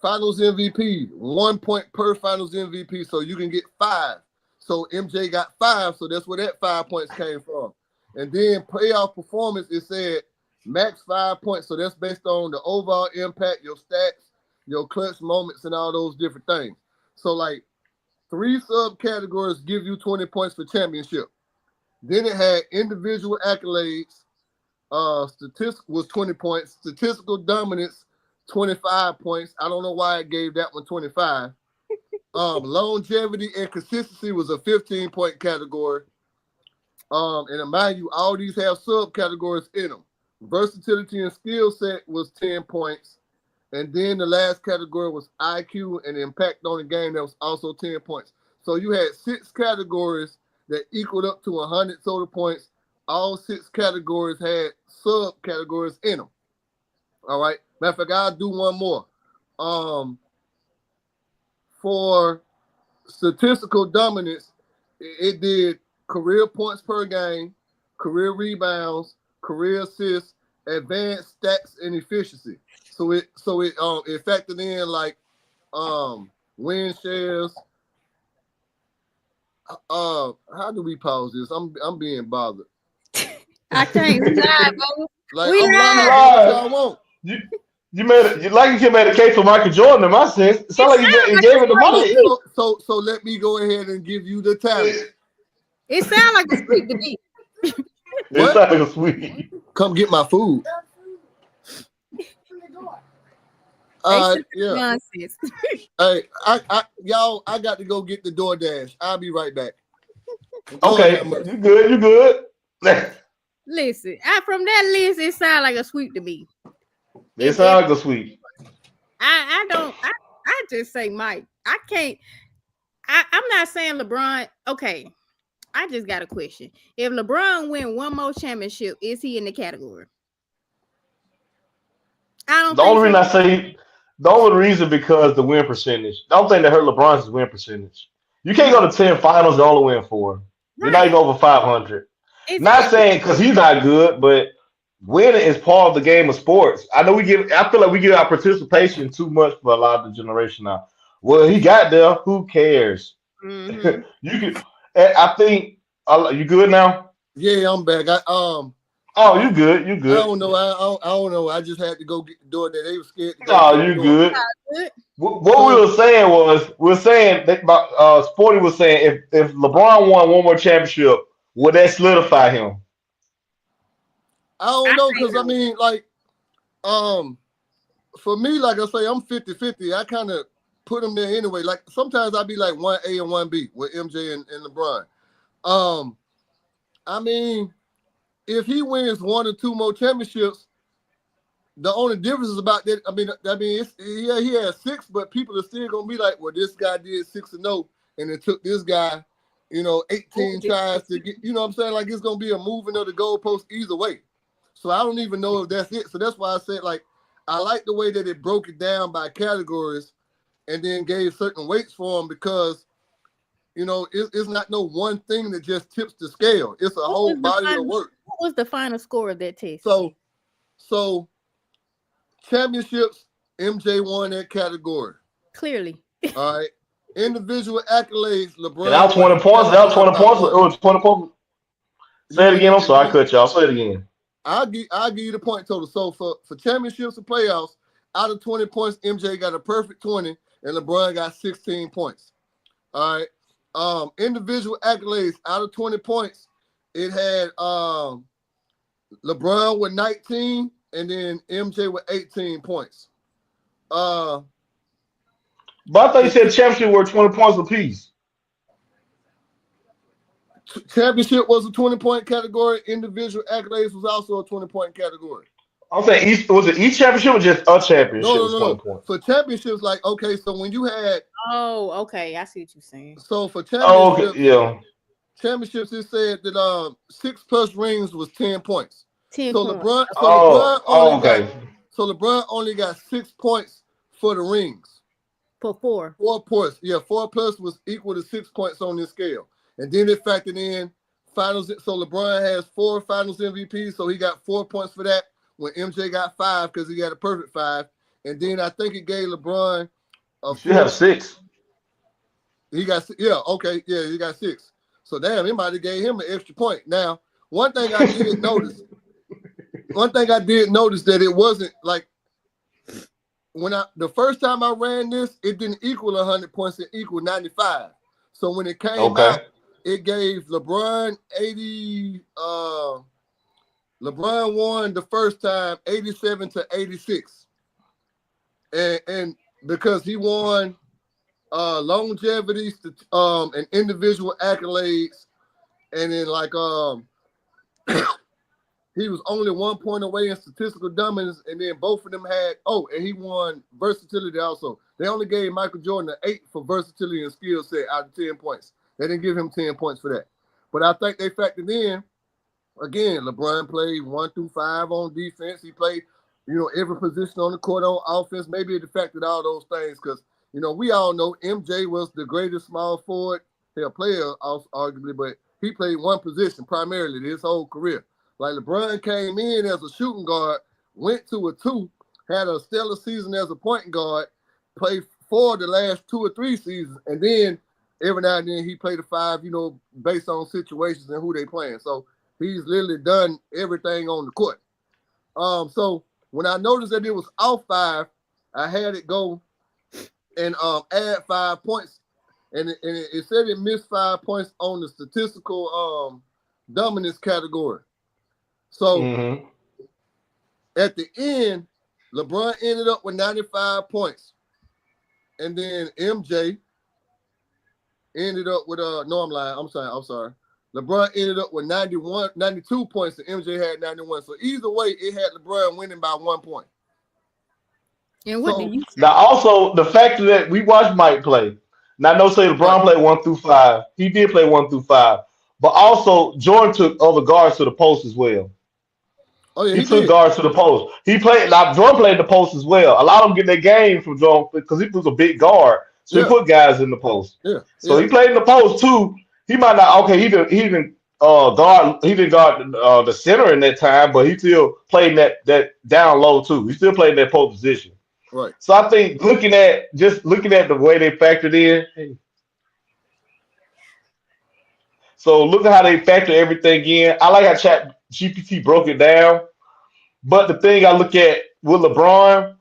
Finals MVP, 1 point per Finals MVP, so you can get 5. So MJ got 5, so that's where that 5 points came from. And then playoff performance, it said max 5 points, so that's based on the overall impact, your stats, your clutch moments, and all those different things. So like 3 subcategories give you 20 points for championship. Then it had individual accolades, Statistical was 20 points. Statistical dominance, 25 points. I don't know why it gave that one 25. Longevity and consistency was a 15-point category. And mind you, all these have subcategories in them. Versatility and skill set was 10 points. And then the last category was IQ and impact on the game. That was also 10 points. So you had 6 categories that equaled up to 100 total points. All 6 categories had subcategories in them. All right. Matter of fact, I'll do one more. For statistical dominance, it did career points per game, career rebounds, career assists, advanced stats, and efficiency. So it factored in like win shares. How do we pause this? I'm being bothered. I can't. We live, bro. Like We I'm live. live. What y'all want? You made you like you made a case for Michael Jordan in my sense. It sounds It like sounds you like gave a it to sweep. Mike. So let me go ahead and give you the talent. It sounds like a sweep to me. It What? sounds like a sweet. Come get my food. They said Yeah. nonsense. Hey, y'all, I got to go get the DoorDash. I'll be right back. Okay, you good, you good. Listen, from that list, it sounds like a sweep to me. It sounds like a sweet. I don't. I just say Mike. I can't. I'm not saying LeBron. Okay, I just got a question. If LeBron win one more championship, is he in the category? I don't The think only so. reason I say the only reason because the win percentage. The only thing that hurt LeBron's win percentage. You can't go to 10 finals and only win 4. You're not Right. even over 500. Not Exactly. saying because he's not good, but winning is part of the game of sports. I know we give. I feel like we give our participation too much for a lot of the generation now. Well, he got there. Who cares? Mm-hmm. You can. And I think. You good now? Yeah, I'm back. Oh, you good. You I good. don't know. I don't know. I just had to go get the door that they were scared to go Oh, get the you door. good. Good. What we So were saying was we were saying that Sporty was saying if LeBron won one more championship, would that solidify him? I don't I know, say because I no. mean, like, for me, like I say, I'm 50-50. I kind of put them there anyway. Like sometimes I'd be like 1A and 1B with MJ and LeBron. Um, I mean, if he wins 1 or 2 more championships, the only difference is about that. Yeah, he has 6, but people are still gonna be like, well, this guy did 6-0, and it took this guy, 18 tries to get. You know what I'm saying? Like it's gonna be a moving of the goalpost either way. So I don't even know if that's it. So that's why I said like I like the way that it broke it down by categories, and then gave certain weights for them because it's not no one thing that just tips the scale. It's a whole body of work. What was the final score of that test? So championships, MJ won that category. Clearly. All right. Individual accolades, And that LeBron was won 20 that points. That was category 20 by points. It 1. was 20 points. You Say it again. I'm sorry, I win. cut y'all. Say it again. I'll give you the point total. So for championships and playoffs, out of 20 points, MJ got a perfect 20, and LeBron got 16 points. All right. Individual accolades, out of 20 points, it had LeBron with 19, and then MJ with 18 points. But I thought you said championship were 20 points apiece. Championship was a 20-point category. Individual accolades was also a 20-point category. I'm saying each championship or just a No, championship no, was no, 20 no. points. For championships, like, okay, so when you had Oh, okay. I see what you're saying. so for Oh, okay, yeah. championships, it said that 6+ rings was 10 points. 10 So points. LeBron, so Oh, LeBron only got okay. so LeBron only got 6 points for the rings. For 4. 4 points. Yeah, 4 plus was equal to 6 points on this scale. And then it factored in finals. So LeBron has 4 finals MVPs, so he got 4 points for that. When MJ got 5 because he got a perfect 5. And then I think it gave LeBron a You should have full. 6. He got okay, yeah, he got 6. So damn, it might have gave him an extra point. Now, one thing I did notice that it wasn't like the first time I ran this, it didn't equal 100 points, it equaled 95. So when it came Okay. out, it gave LeBron 80, LeBron won the first time 87-86. And because he won longevity and individual accolades, and then he was only 1 point away in statistical dominance, and then both of them had and he won versatility also. They only gave Michael Jordan an 8 for versatility and skill set out of 10 points. They didn't give him 10 points for that. But I think they factored in, again, LeBron played 1 through 5 on defense. He played, every position on the court on offense. Maybe it affected all those things because, we all know MJ was the greatest small forward player, arguably, but he played one position primarily his whole career. Like LeBron came in as a shooting guard, went to a 2, had a stellar season as a point guard, played 4 the last 2 or 3 seasons, and then every now and then he played a 5, based on situations and who they playing. So he's literally done everything on the court. So when I noticed that it was off 5, I had it go and add 5 points, and it said it missed 5 points on the statistical dominance category. So at the end, LeBron ended up with 95 points. And then MJ ended up with no, I'm lying. I'm sorry. LeBron ended up with 92 points, and MJ had 91. So either way, it had LeBron winning by 1 point. And what do you say? Now, also the fact that we watched Mike play. Now, no, say LeBron played 1 through 5. He did play 1 through 5, but also Jordan took other guards to the post as well. Oh yeah, He he took did. guards to the post. He played. Now Jordan played the post as well. A lot of them get their game from Jordan because he was a big guard, so he Yeah, put guys in the post. yeah, So yeah. he played in the post too. He might not. Okay, he didn't guard the center in that time, but he still played in that down low too. He still played in that post position. Right. So I think looking at the way they factored in. So look at how they factor everything in. I like how Chat GPT broke it down. But the thing I look at with LeBron,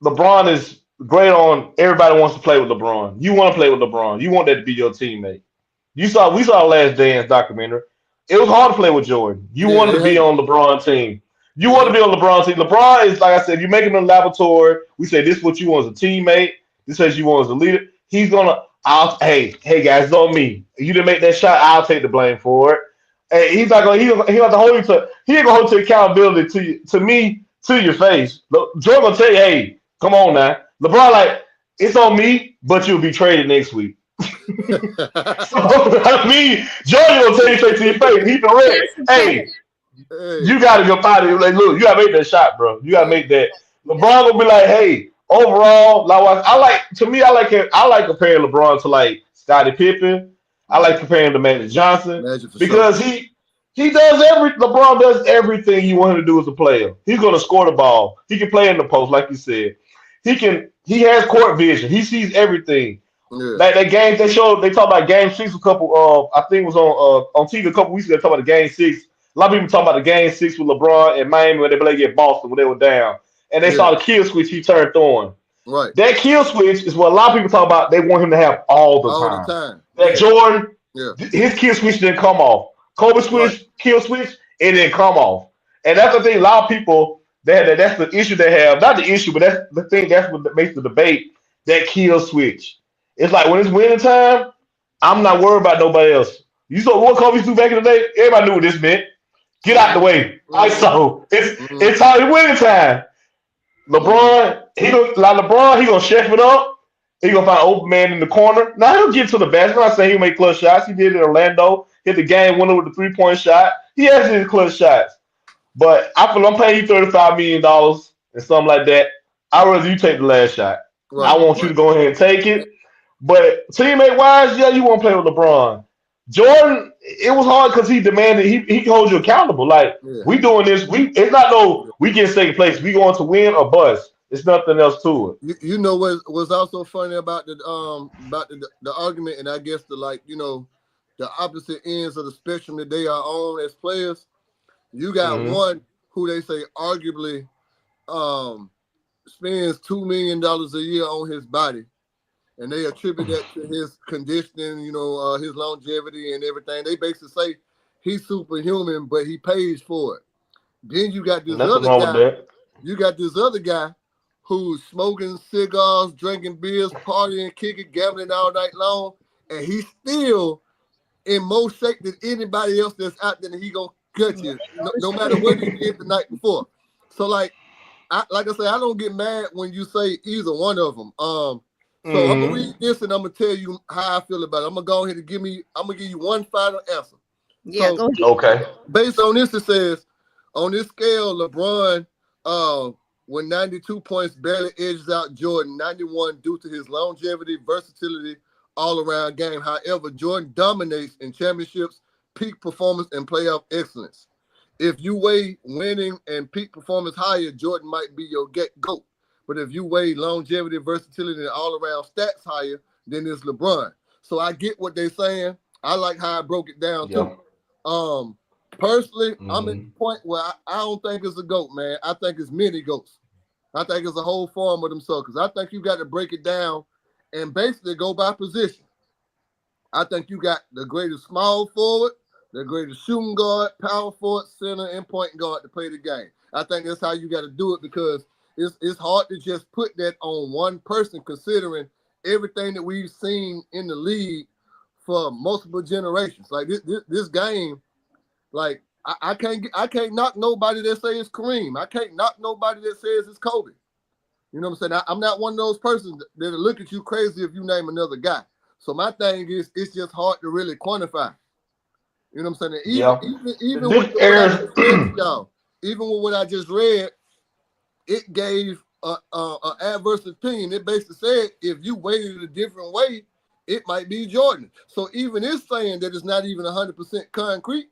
LeBron is great on everybody wants to play with LeBron. You want to play with LeBron. You want that to be your teammate. We saw Last Dance documentary. It was hard to play with Jordan. You Yeah, wanted to they be hate. on LeBron's team. You want Yeah, to be on LeBron's team. LeBron is like I said, you make him in the laboratory. We say this is what you want as a teammate. This is what you want as a leader. He's gonna hey guys, it's on me. You didn't make that shot, I'll take the blame for it. Hey, he's not gonna he not to hold you to he ain't gonna hold you to accountability to me to your face. Jordan gonna tell you, hey, come on now. LeBron like it's on me, but you'll be traded next week. So I mean, Jordan gonna tell you straight to your face. He been ready. That's a fact. Hey, hey, you gotta go out of it. Like, look, you gotta make that shot, bro. You gotta make that. LeBron gonna be like, hey, overall, like I like comparing LeBron to like Scottie Pippen. I like comparing him to Magic Johnson Magic for sure. because he does LeBron does everything you want him to do as a player. He's gonna score the ball. He can play in the post, like you said. He has court vision. He sees everything. Yeah, Like that game they talked about game 6 a couple I think it was on TV a couple weeks ago, they talked about the game 6. A lot of people talking about the game 6 with LeBron and Miami when they played against Boston when they were down. And they yeah, saw the kill switch he turned on. right. That kill switch is what a lot of people talk about they want him to have all the All the time. time. That Yeah, Jordan, yeah, his kill switch didn't come off. Kobe right. switch, kill switch, it didn't come off. And that's the thing, a lot of people that's the issue they have. Not the issue, but that's the thing that's what makes the debate, that kill switch. It's like when it's winning time, I'm not worried about nobody else. You saw what Kobe do back in the day? Everybody knew what this meant. Get out the Mm-hmm, way. mm-hmm, It's mm-hmm, it's time. It's winning time. mm-hmm. LeBron, he gonna chef it up. He gonna find an open man in the corner. Now he'll get to the basket. I'm not saying he'll make clutch shots. He did it in Orlando. Hit the game winner with the 3-point shot. He has his clutch shots. But I feel I'm paying you $35 million and something like that. I'd rather you take the last shot. I Right, want you right. to go ahead and take it. But teammate wise, yeah, you want to play with LeBron. Jordan, it was hard because he demanded he can hold you accountable. Like Yeah. we doing this, it's not no we get second place. We going to win or bust. It's nothing else to it. You know what was also funny about the argument, and I guess the opposite ends of the spectrum that they are on as players. You got Hmm. one who they say arguably um spends $2 million a year on his body, and they attribute that to his conditioning, his longevity and everything. They basically say he's superhuman, but he pays for it. Then you got this Nothing other wrong with guy. that. You got this other guy who's smoking cigars, drinking beers, partying, kicking, gambling all night long, and he's still in more shape than anybody else that's out there. And he gonna cut you, no matter what he did the night before. So like I say, I don't get mad when you say either one of them. So I'm gonna Mm-hmm. read this and I'm gonna tell you how I feel about it. I'm gonna go ahead and I'm gonna give you one final answer. Yeah, So go ahead. Okay. based on this, it says on this scale, LeBron, with 92 points, barely edges out Jordan 91 due to his longevity, versatility, all-around game. However, Jordan dominates in championships, peak performance, and playoff excellence. If you weigh winning and peak performance higher, Jordan might be your GOAT. But if you weigh longevity, versatility, and all-around stats higher, then it's LeBron. So I get what they're saying. I like how I broke it down too. Yeah. Um, Personally, I'm at Mm-hmm. the point where I don't think it's a GOAT, man. I think it's many GOATs. I think it's a whole form of themselves because I think you got to break it down and basically go by position. I think you got the greatest small forward, the greatest shooting guard, power forward, center, and point guard to play the game. I think that's how you got to do it because it's hard to just put that on one person considering everything that we've seen in the league for multiple generations. Like this game, like I can't knock nobody that says it's Kareem. I can't knock nobody that says it's Kobe. You know what I'm saying? I'm not one of those persons that'll look at you crazy if you name another guy. So my thing is, it's just hard to really quantify. You know what I'm saying? And Yeah. even This with what I airs. just read to y'all, even with what I just read, it gave a adverse opinion. It basically said if you weighted it a different way, it might be Jordan. So even it's saying that it's not even 100% concrete.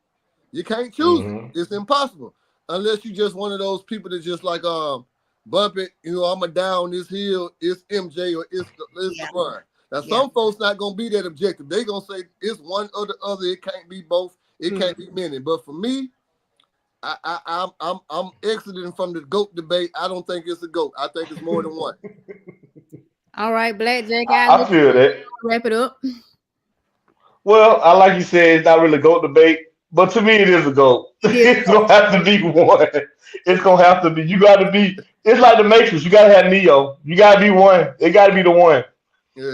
You can't choose it. Mm-hmm. It's impossible unless you just one of those people that just like bump it. You know, I'm a down this hill. It's MJ or it's Yeah, LeBron. Now yeah. some folks not gonna be that objective. They gonna say it's one or the other. It can't be both. It Mm. can't be many. But for me, I'm exiting from the GOAT debate. I don't think it's a GOAT. I think it's more than one. All right, Blackjack, I'll I let feel that. you wrap it up. Well, I like you said, it's not really a GOAT debate, but to me, it is a GOAT. It is. It's gonna have to be one. It's gonna have to be. You got to be. It's like the Matrix. You gotta have Neo. You gotta be one. It gotta be the one.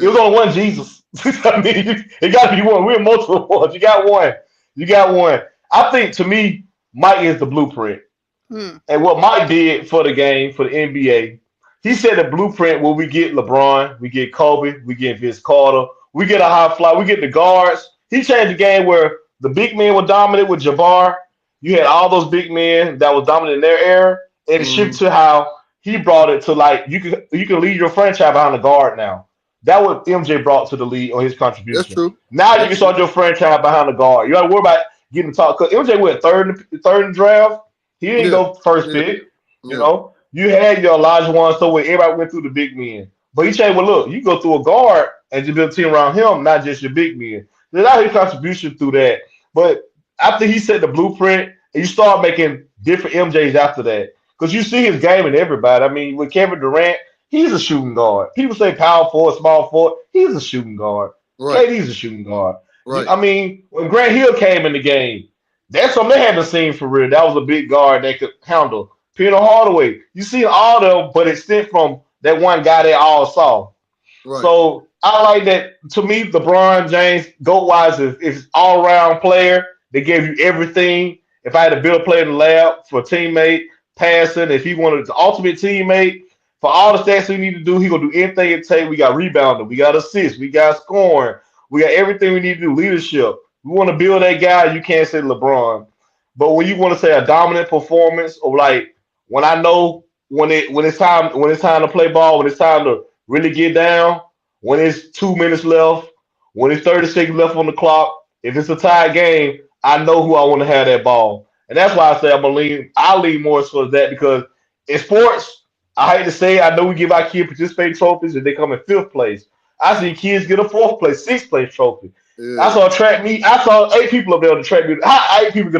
It Yeah, was only one Jesus. I mean, it gotta be one. We're multiple ones. You got one. You got one. I think to me, Mike is the blueprint. Hmm. And what Mike did for the game, for the NBA, he said the blueprint where we get LeBron, we get Kobe, we get Vince Carter, we get a high fly, we get the guards. He changed the game where the big men were dominant with Jabbar. You had all those big men that was dominant in their era, and it shifted mm, to how he brought it to like you can lead your franchise behind the guard now. That what MJ brought to the league on his that's contribution. true. Now you That's can true. start your franchise behind the guard. You got to worry about getting the top. Cause MJ went third in the draft. He didn't Yeah, go first yeah, pick. You yeah. know, you had your Elijah one, so where everybody went through the big men. But he said, well, look, you go through a guard and you build a team around him, not just your big men. There's not his contribution through that. But after he set the blueprint, and you start making different MJs after that. Because you see his game in everybody. I mean, with Kevin Durant, he's a shooting guard. People say power forward, small forward. He's a shooting guard. Right, KD's a shooting guard. right, I mean, when Grant Hill came in the game, that's something they haven't seen for real. That was a big guard that could handle. Peter Hardaway, you see all of them, but it stemmed from that one guy they all saw. right, So I like that. To me, LeBron James, GOAT wise, is all around player. They gave you everything. If I had to build a play in the lab for a teammate, passing, if he wanted the ultimate teammate, for all the stats we need to do, he gonna do anything it takes. We got rebounding, we got assists, we got scoring, we got everything we need to do. Leadership. We want to build that guy. You can't say LeBron, but when you want to say a dominant performance, or like when I know when it's time to play ball, when it's time to really get down, when it's 2 minutes left, when it's 30 seconds left on the clock, if it's a tied game, I know who I want to have that ball. And that's why I say I lean more towards that because in sports, I hate to say it, I know we give our kids participating trophies and they come in fifth place. I see kids get a fourth place, sixth place trophy. I yeah, saw track meet. I saw 8 people up there on the track meet. How 8 people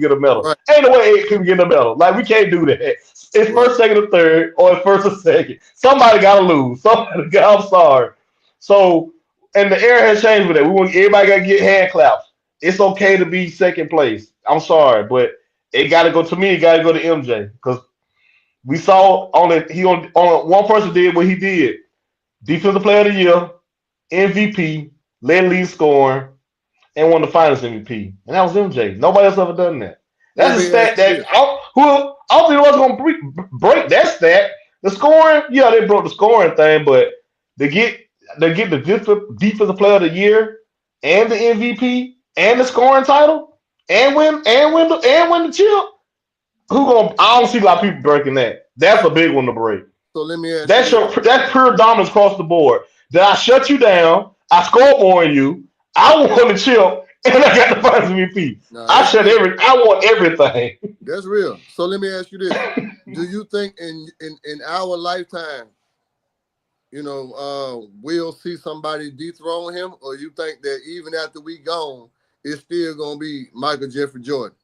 get a medal? right, Ain't no way 8 people get a medal. Like we can't do that. It's right, first, second, or third, or it's first or second. Somebody gotta lose. Somebody got. I'm sorry. So, and the era has changed with that. We want everybody got to get hand claps. It's okay to be second place. I'm sorry, but it got to go to me. It got to go to MJ because we saw only one person did what he did. Defensive Player of the Year, MVP, led lead scoring, and won the Finals MVP, and that was MJ. Nobody else ever done that. So let That's a me ask stat you that this. I don't think what's gonna break that stat. The scoring, yeah, they broke the scoring thing, but they get the defensive player of the year and the MVP and the scoring title and win the chip. Who gonna? I don't see a lot of people breaking that. That's a big one to break. So let me ask you this. That's pure dominance across the board. That I shut you down. I scored more than you. I won the chip, and I got the Finals MVP. Now I that's shut real. I want everything. That's real. So let me ask you this. Do you think in our lifetime, we'll see somebody dethrone him, or you think that even after we gone, it's still gonna be Michael Jeffrey Jordan?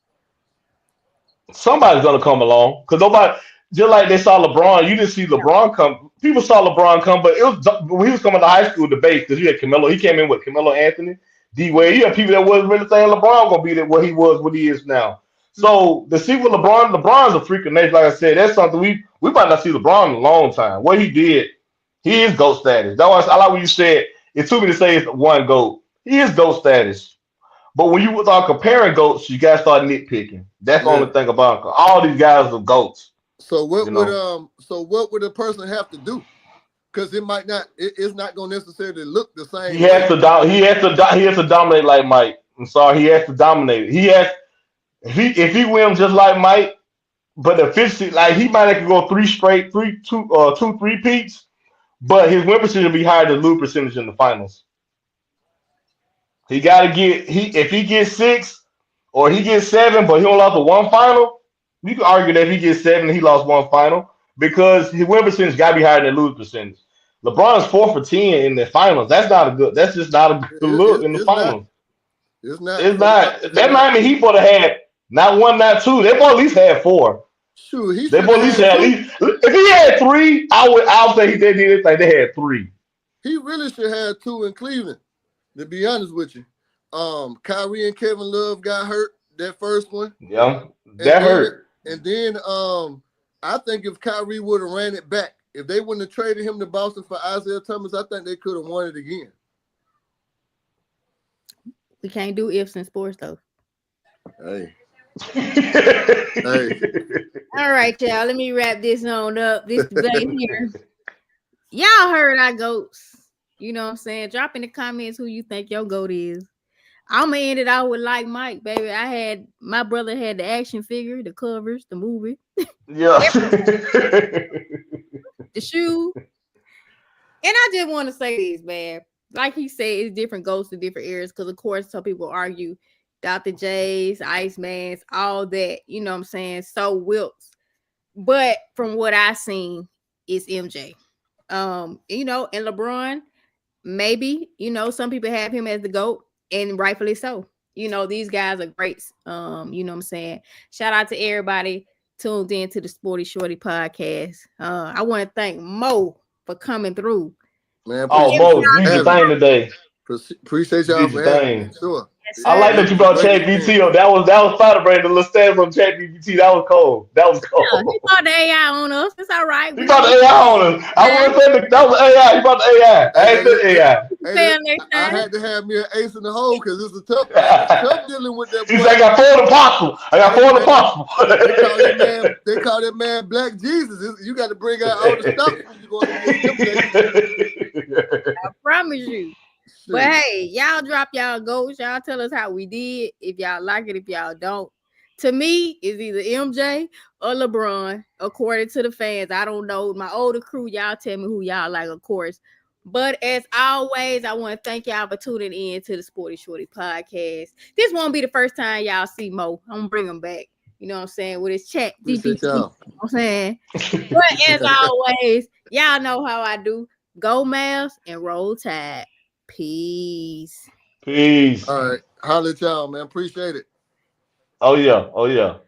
Somebody's gonna come along because nobody. Just like they saw LeBron, you didn't see LeBron come. People saw LeBron come, but it was when he was coming to high school debate because you had Camelo. He came in with Camelo Anthony, D Wade. You had people that wasn't really saying LeBron gonna be there what he was, what he is now. So the see with LeBron, LeBron's a freak of nature. Like I said, that's something we might not see LeBron in a long time. What he did, he is GOAT status. That was I like what you said. It's too many to say it's one GOAT. He is GOAT status. But when you start comparing goats, you gotta start nitpicking. That's the Yeah. only thing about it. All these guys are goats. So what You would know, a person have to do? Because it might not. It's not gonna necessarily look the he same has way. to he has to dominate like Mike. I'm sorry, he has to dominate. He has if he wins just like Mike, but the efficiency like he might have to go three straight, two three peats, but his win percentage will be higher than lose percentage in the finals. He gotta get he if he gets six or he gets seven, but he only lost to one final. You can argue that if he gets seven, he lost one final because his win percentage got to be higher than lose percentage. LeBron's 4 for 10 in the finals. That's not a good. That's just not a good look in the It's not. finals. It's not It's for not not. for That not. Miami Heat would have had not one, not two. They both at least had four. Shoot, he They should both have at least had had at two. least. If he had three, I would say they did it like they had three. He really should have two in Cleveland. To be honest with you, Kyrie and Kevin Love got hurt that first one, Yeah, and that then hurt. I think if Kyrie would have ran it back, if they wouldn't have traded him to Boston for Isaiah Thomas, I think they could have won it again. We can't do ifs in sports though. Hey, hey, All right, y'all. Let me wrap this on up. This debate here. Y'all heard our goats. You know what I'm saying? Drop in the comments who you think your goat is. I'm gonna end it out with like Mike, baby. My brother had the action figure, the covers, the movie, Yeah. the shoe. And I just want to say this, man. Like he said, it's different goals to different areas. Because of course, some people argue Dr. J's, Iceman's, all that. You know what I'm saying? So Wilkes. But from what I seen, it's MJ. And LeBron, maybe, some people have him as the GOAT, and rightfully so. These guys are greats. You know what I'm saying? Shout out to everybody tuned in to the Sporty Shorty podcast. I want to thank Mo for coming through. man, Oh, appreciate Mo, y'all you for did your having me. thing today. Appreciate You y'all did for your having me. thing. Sure. Yes, I sir. like that you brought Great ChatGPT experience. up. That was fire, Brandon. The little stats on ChatGPT. That was cold. That was Yeah, he cold. brought the AI on us. It's all right. He We brought gonna the AI on us. I yeah, want to say that was AI. He brought the AI. Hey, I ain't said AI. fail next I time. had to have me an ace in the hole because it's tough dealing with that He boy. said, I got four of the possible. I got Hey four of the man, possible. they call that man Black Jesus. You got to bring out all the stops when you going against them, Jay. I promise you. But Shoot. hey, y'all drop y'all goals. Y'all tell us how we did. If y'all like it, if y'all don't. To me, it's either MJ or LeBron, according to the fans. I don't know. My older crew, y'all tell me who y'all like, of course. But as always, I want to thank y'all for tuning in to the Sporty Shorty podcast. This won't be the first time y'all see Mo. I'm gonna bring him back. You know what I'm saying? With his chat Appreciate GPT. You know y'all. what I'm saying? But as always, y'all know how I do. Go Mavs and roll tide. Peace. Peace. All right. Holler at y'all, man. Appreciate it. Oh, yeah. Oh, yeah.